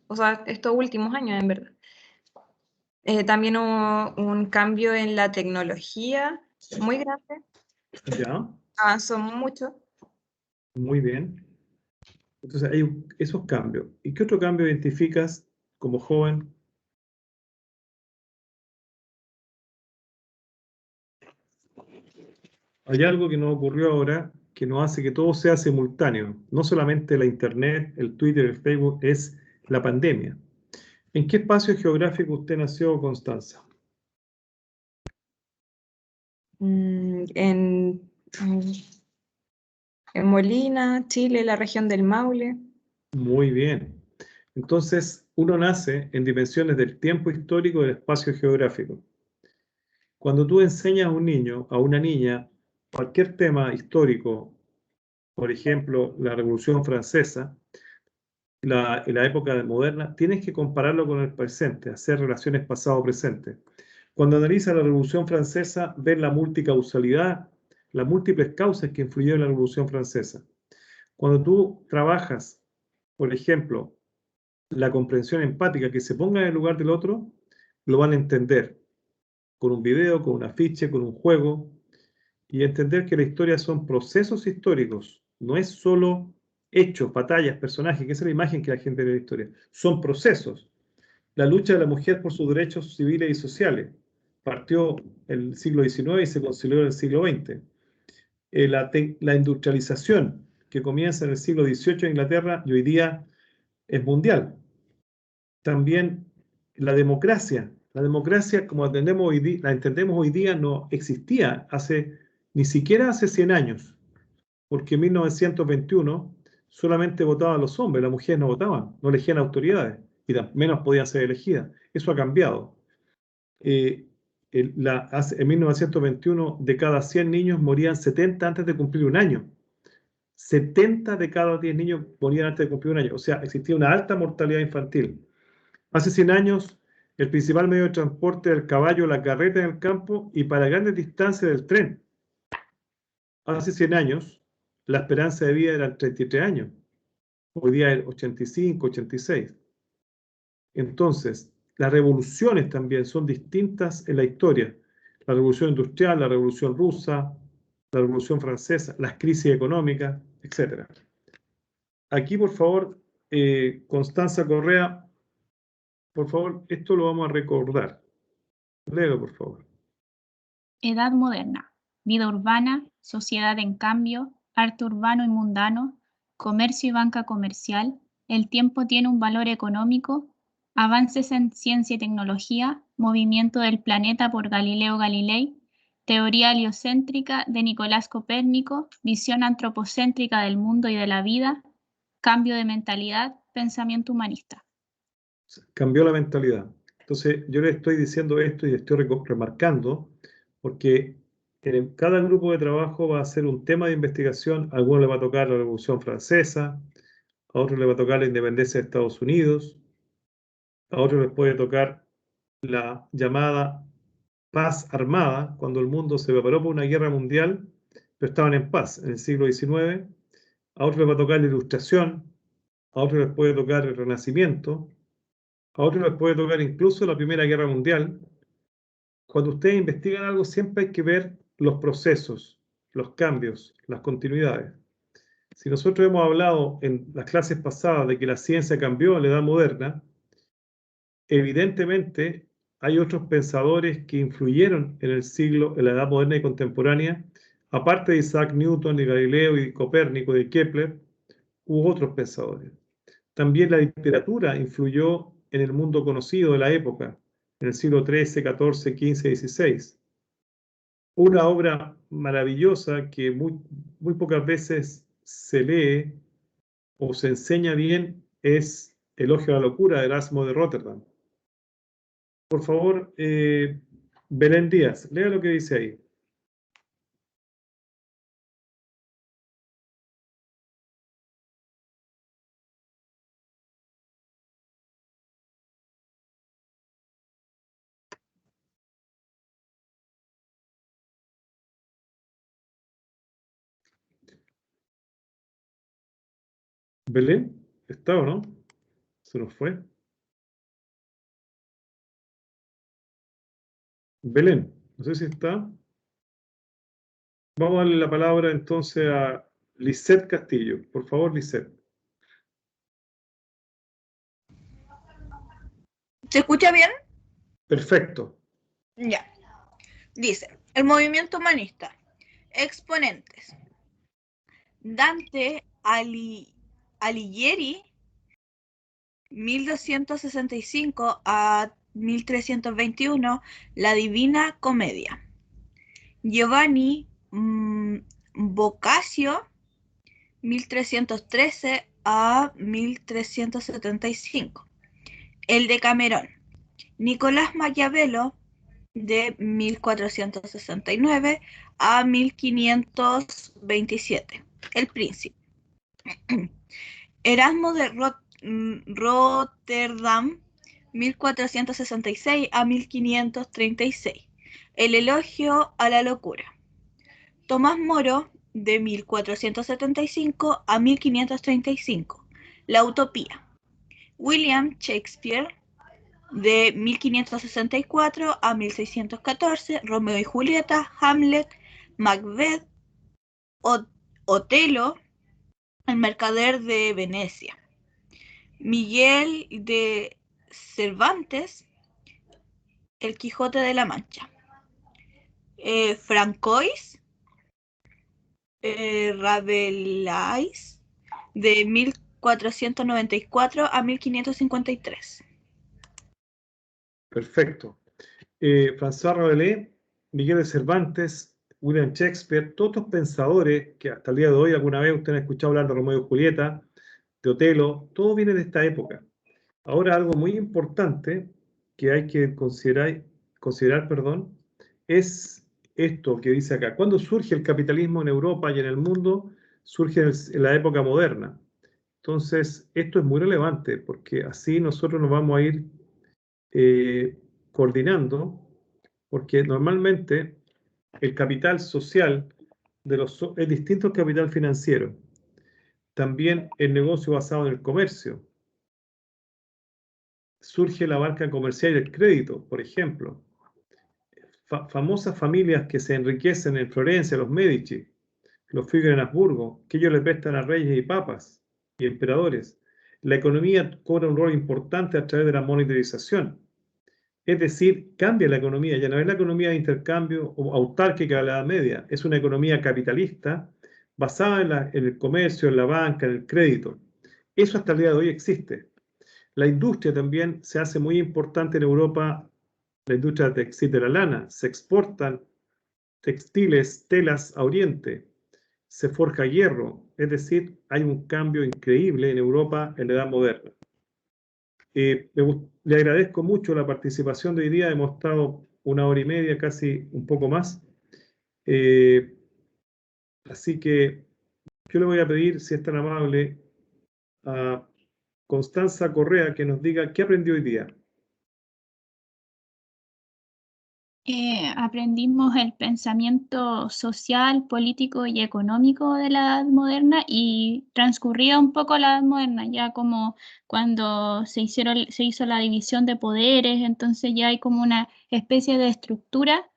o sea, estos últimos años, en verdad. También hubo un cambio en la tecnología muy grande, ¿Ya? avanzó mucho. Muy bien. Entonces hay esos cambios. ¿Y qué otro cambio identificas como joven? Hay algo que nos ocurrió ahora que nos hace que todo sea simultáneo. No solamente la internet, el Twitter, el Facebook, es la pandemia. ¿En qué espacio geográfico usted nació, Constanza? En Molina, Chile, la región del Maule. Muy bien. Entonces, uno nace en dimensiones del tiempo histórico y del espacio geográfico. Cuando tú enseñas a un niño, a una niña, cualquier tema histórico, por ejemplo, la Revolución Francesa, en la época moderna, tienes que compararlo con el presente, hacer relaciones pasado-presente. Cuando analizas la Revolución Francesa, ves la multicausalidad, las múltiples causas que influyeron en la Revolución Francesa. Cuando tú trabajas, por ejemplo, la comprensión empática, que se ponga en el lugar del otro, lo van a entender con un video, con un afiche, con un juego, y entender que la historia son procesos históricos, no es solo hechos, batallas, personajes, que esa es la imagen que la gente ve de la historia, son procesos. La lucha de la mujer por sus derechos civiles y sociales partió en el siglo XIX y se consolidó en el siglo XX. La industrialización que comienza en el siglo XVIII en Inglaterra y hoy día es mundial. También la democracia como la entendemos hoy día no existía ni siquiera hace 100 años, porque en 1921 solamente votaban los hombres, las mujeres no votaban, no elegían autoridades y menos podían ser elegidas. Eso ha cambiado. En 1921, de cada 100 niños morían 70 antes de cumplir un año. 70 de cada 10 niños morían antes de cumplir un año. O sea, existía una alta mortalidad infantil. Hace 100 años, el principal medio de transporte era el caballo, la carreta en el campo y para grandes distancias del tren. Hace 100 años, la esperanza de vida era 33 años. Hoy día es 85, 86. Entonces, las revoluciones también son distintas en la historia. La revolución industrial, la revolución rusa, la revolución francesa, las crisis económicas, etc. Aquí, por favor, Constanza Correa, por favor, esto lo vamos a recordar. Léelo, por favor. Edad moderna, vida urbana, sociedad en cambio, arte urbano y mundano, comercio y banca comercial, el tiempo tiene un valor económico, avances en ciencia y tecnología, movimiento del planeta por Galileo Galilei, teoría heliocéntrica de Nicolás Copérnico, visión antropocéntrica del mundo y de la vida, cambio de mentalidad, pensamiento humanista. Cambió la mentalidad. Entonces, yo le estoy diciendo esto y estoy remarcando, porque en cada grupo de trabajo va a ser un tema de investigación. A algunos le va a tocar la Revolución Francesa, a otros le va a tocar la independencia de Estados Unidos, a otros les puede tocar la llamada paz armada, cuando el mundo se preparó por una guerra mundial, pero estaban en paz en el siglo XIX. A otros les va a tocar la Ilustración, a otros les puede tocar el Renacimiento, a otros les puede tocar incluso la Primera Guerra Mundial. Cuando ustedes investigan algo, siempre hay que ver los procesos, los cambios, las continuidades. Si nosotros hemos hablado en las clases pasadas de que la ciencia cambió en la Edad Moderna, evidentemente hay otros pensadores que influyeron en la Edad Moderna y contemporánea, aparte de Isaac Newton, de Galileo y Copérnico, de Kepler, hubo otros pensadores. También la literatura influyó en el mundo conocido de la época, en el siglo XIII, XIV, XV, XVI. Una obra maravillosa que muy pocas veces se lee o se enseña bien es Elogio a la locura de Erasmo de Rotterdam. Por favor, Belén Díaz, lea lo que dice ahí. ¿Belén? ¿Está o no? ¿Se nos fue? Belén, no sé si está. Vamos a darle la palabra entonces a Lisette Castillo. Por favor, Lisette. ¿Se escucha bien? Perfecto. Ya. Dice, el movimiento humanista. Exponentes. Dante Alighieri, 1265 a 1321, La Divina Comedia. Giovanni Boccaccio, 1313 a 1375. El Decamerón. Nicolás Maquiavelo, de 1469 a 1527. El Príncipe. Erasmo de Rotterdam, 1466 a 1536. El Elogio a la Locura. Tomás Moro, de 1475 a 1535. La Utopía. William Shakespeare, de 1564 a 1614, Romeo y Julieta, Hamlet, Macbeth, Otelo, El Mercader de Venecia, Miguel de Cervantes, El Quijote de la Mancha, Francois, Rabelais, de 1494 a 1553. Perfecto. François Rabelais, Miguel de Cervantes, William Shakespeare, todos estos pensadores que hasta el día de hoy alguna vez ustedes han escuchado hablar de Romeo y Julieta, de Otelo, todo viene de esta época. Ahora algo muy importante que hay que considerar, es esto que dice acá. ¿Cuándo surge el capitalismo en Europa y en el mundo? Surge en la época moderna. Entonces, esto es muy relevante porque así nosotros nos vamos a ir coordinando, porque normalmente el capital social es distinto al capital financiero. También el negocio basado en el comercio. Surge la banca comercial y el crédito, por ejemplo. Famosas familias que se enriquecen en Florencia, los Medici, los Figueroa en Habsburgo, que ellos le prestan a reyes y papas y emperadores. La economía cobra un rol importante a través de la monetarización. Es decir, cambia la economía, ya no es la economía de intercambio o autárquica de la Edad Media, es una economía capitalista basada en el comercio, en la banca, en el crédito. Eso hasta el día de hoy existe. La industria también se hace muy importante en Europa, la industria textil de la lana. Se exportan textiles, telas a Oriente, se forja hierro, es decir, hay un cambio increíble en Europa en la Edad Moderna. Le agradezco mucho la participación de hoy día, hemos estado 1 hora y media, casi un poco más. Así que yo le voy a pedir, si es tan amable, a Constanza Correa que nos diga qué aprendió hoy día. Aprendimos el pensamiento social, político y económico de la Edad Moderna y transcurría un poco la Edad Moderna, ya como cuando se hizo la división de poderes, entonces ya hay como una especie de estructura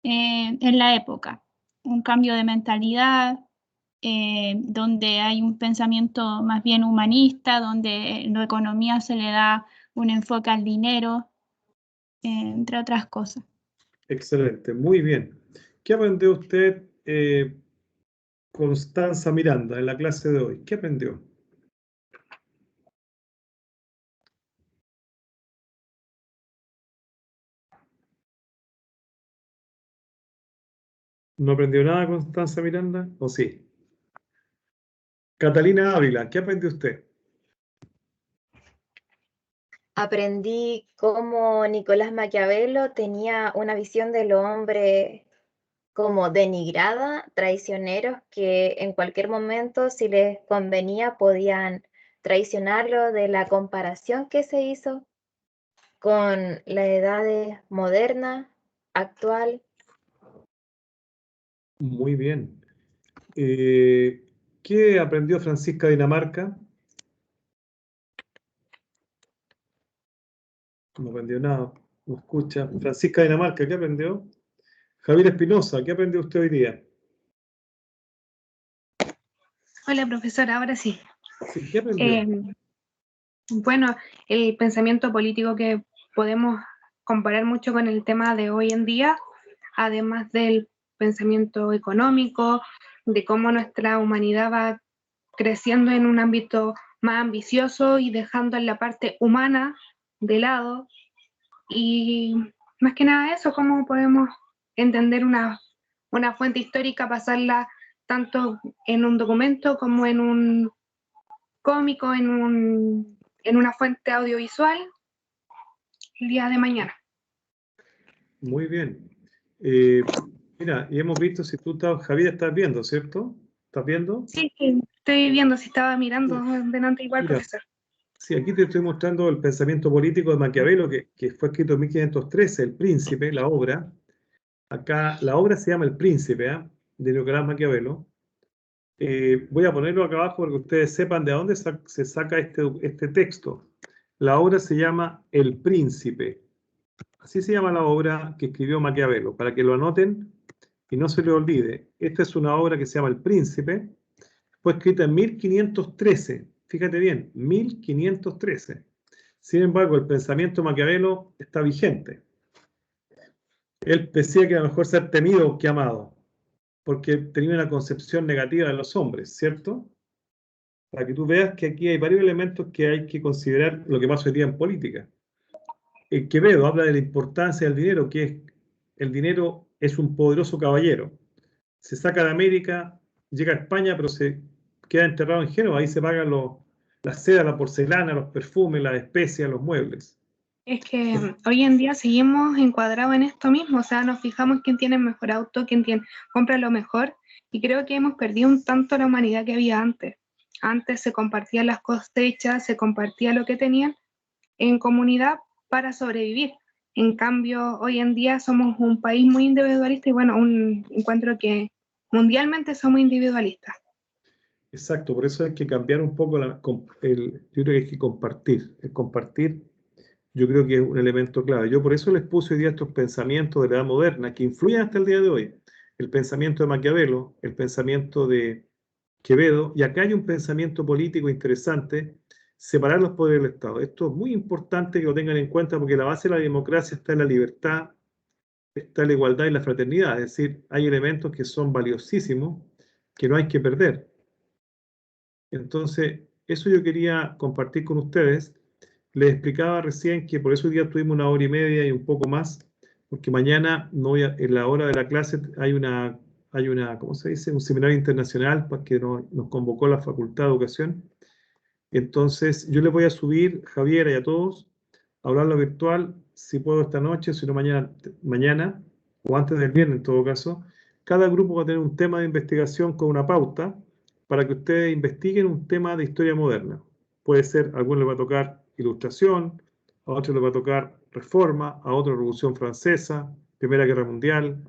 en la época, un cambio de mentalidad, donde hay un pensamiento más bien humanista, donde en la economía se le da un enfoque al dinero, entre otras cosas. Excelente, muy bien. ¿Qué aprendió usted, Constanza Miranda, en la clase de hoy? ¿Qué aprendió? ¿No aprendió nada, Constanza Miranda? ¿O sí? Catalina Ávila, ¿qué aprendió usted? Aprendí cómo Nicolás Maquiavelo tenía una visión del hombre como denigrada, traicioneros que en cualquier momento, si les convenía, podían traicionarlo, de la comparación que se hizo con la edad moderna, actual. Muy bien. ¿Qué aprendió Francisca Dinamarca? No aprendió nada, no escucha. Francisca Dinamarca, ¿qué aprendió? Javier Espinosa, ¿qué aprendió usted hoy día? Hola, profesora, ahora sí. Sí, ¿qué aprendió? Bueno, el pensamiento político que podemos comparar mucho con el tema de hoy en día, además del pensamiento económico, de cómo nuestra humanidad va creciendo en un ámbito más ambicioso y dejando en la parte humana de lado. Y más que nada eso, cómo podemos entender una fuente histórica, pasarla tanto en un documento como en un cómico, en una fuente audiovisual el día de mañana. Muy bien. Mira, y hemos visto, si tú estás, Javier, estás viendo, ¿cierto? ¿Estás viendo? Sí, estoy viendo, si estaba mirando delante igual, Mira, profesor. sí, aquí te estoy mostrando el pensamiento político de Maquiavelo, que fue escrito en 1513, El Príncipe, la obra. Acá, la obra se llama El Príncipe, de Nicolás Maquiavelo. Voy a ponerlo acá abajo para que ustedes sepan de dónde se saca este texto. La obra se llama El Príncipe. Así se llama la obra que escribió Maquiavelo, para que lo anoten y no se le olvide. Esta es una obra que se llama El Príncipe. Fue escrita en 1513. Fíjate bien, 1513. Sin embargo, el pensamiento de Maquiavelo está vigente. Él decía que era mejor ser temido que amado. porque tenía una concepción negativa de los hombres, ¿cierto? Para que tú veas que aquí hay varios elementos que hay que considerar lo que pasa hoy día en política. El Quevedo habla de la importancia del dinero, que es, el dinero es un poderoso caballero. Se saca de América, llega a España, pero se queda enterrado en Génova, ahí se pagan la seda, la porcelana, los perfumes, las especias, los muebles. Es que hoy en día seguimos encuadrados en esto mismo, o sea, nos fijamos quién tiene el mejor auto, quién compra lo mejor, y creo que hemos perdido un tanto la humanidad que había antes. Antes se compartían las cosechas, se compartía lo que tenían en comunidad para sobrevivir. En cambio, hoy en día somos un país muy individualista y bueno, encuentro que mundialmente somos individualistas. Exacto, por eso hay que cambiar un poco, yo creo que hay que compartir. El compartir yo creo que es un elemento clave. Yo por eso les puse hoy día estos pensamientos de la edad moderna que influyen hasta el día de hoy. El pensamiento de Maquiavelo, el pensamiento de Quevedo, y acá hay un pensamiento político interesante, separar los poderes del Estado. Esto es muy importante que lo tengan en cuenta porque la base de la democracia está en la libertad, está en la igualdad y la fraternidad. Es decir, hay elementos que son valiosísimos que no hay que perder. Entonces, eso yo quería compartir con ustedes. Les explicaba recién que por eso hoy día tuvimos 1 hora y media y un poco más, porque mañana en la hora de la clase hay una, ¿cómo se dice? Un seminario internacional que nos convocó la Facultad de Educación. Entonces, yo les voy a subir, Javier, y a todos, a hablarlo virtual, si puedo esta noche, si no mañana, o antes del viernes en todo caso. Cada grupo va a tener un tema de investigación con una pauta para que ustedes investiguen un tema de historia moderna. Puede ser, a algunos les va a tocar ilustración, a otros les va a tocar reforma, a otros Revolución Francesa, Primera Guerra Mundial.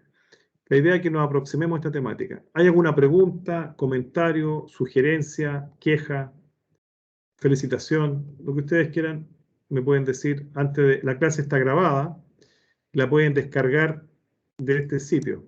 La idea es que nos aproximemos a esta temática. ¿Hay alguna pregunta, comentario, sugerencia, queja, felicitación? Lo que ustedes quieran me pueden decir antes de... La clase está grabada, la pueden descargar de este sitio.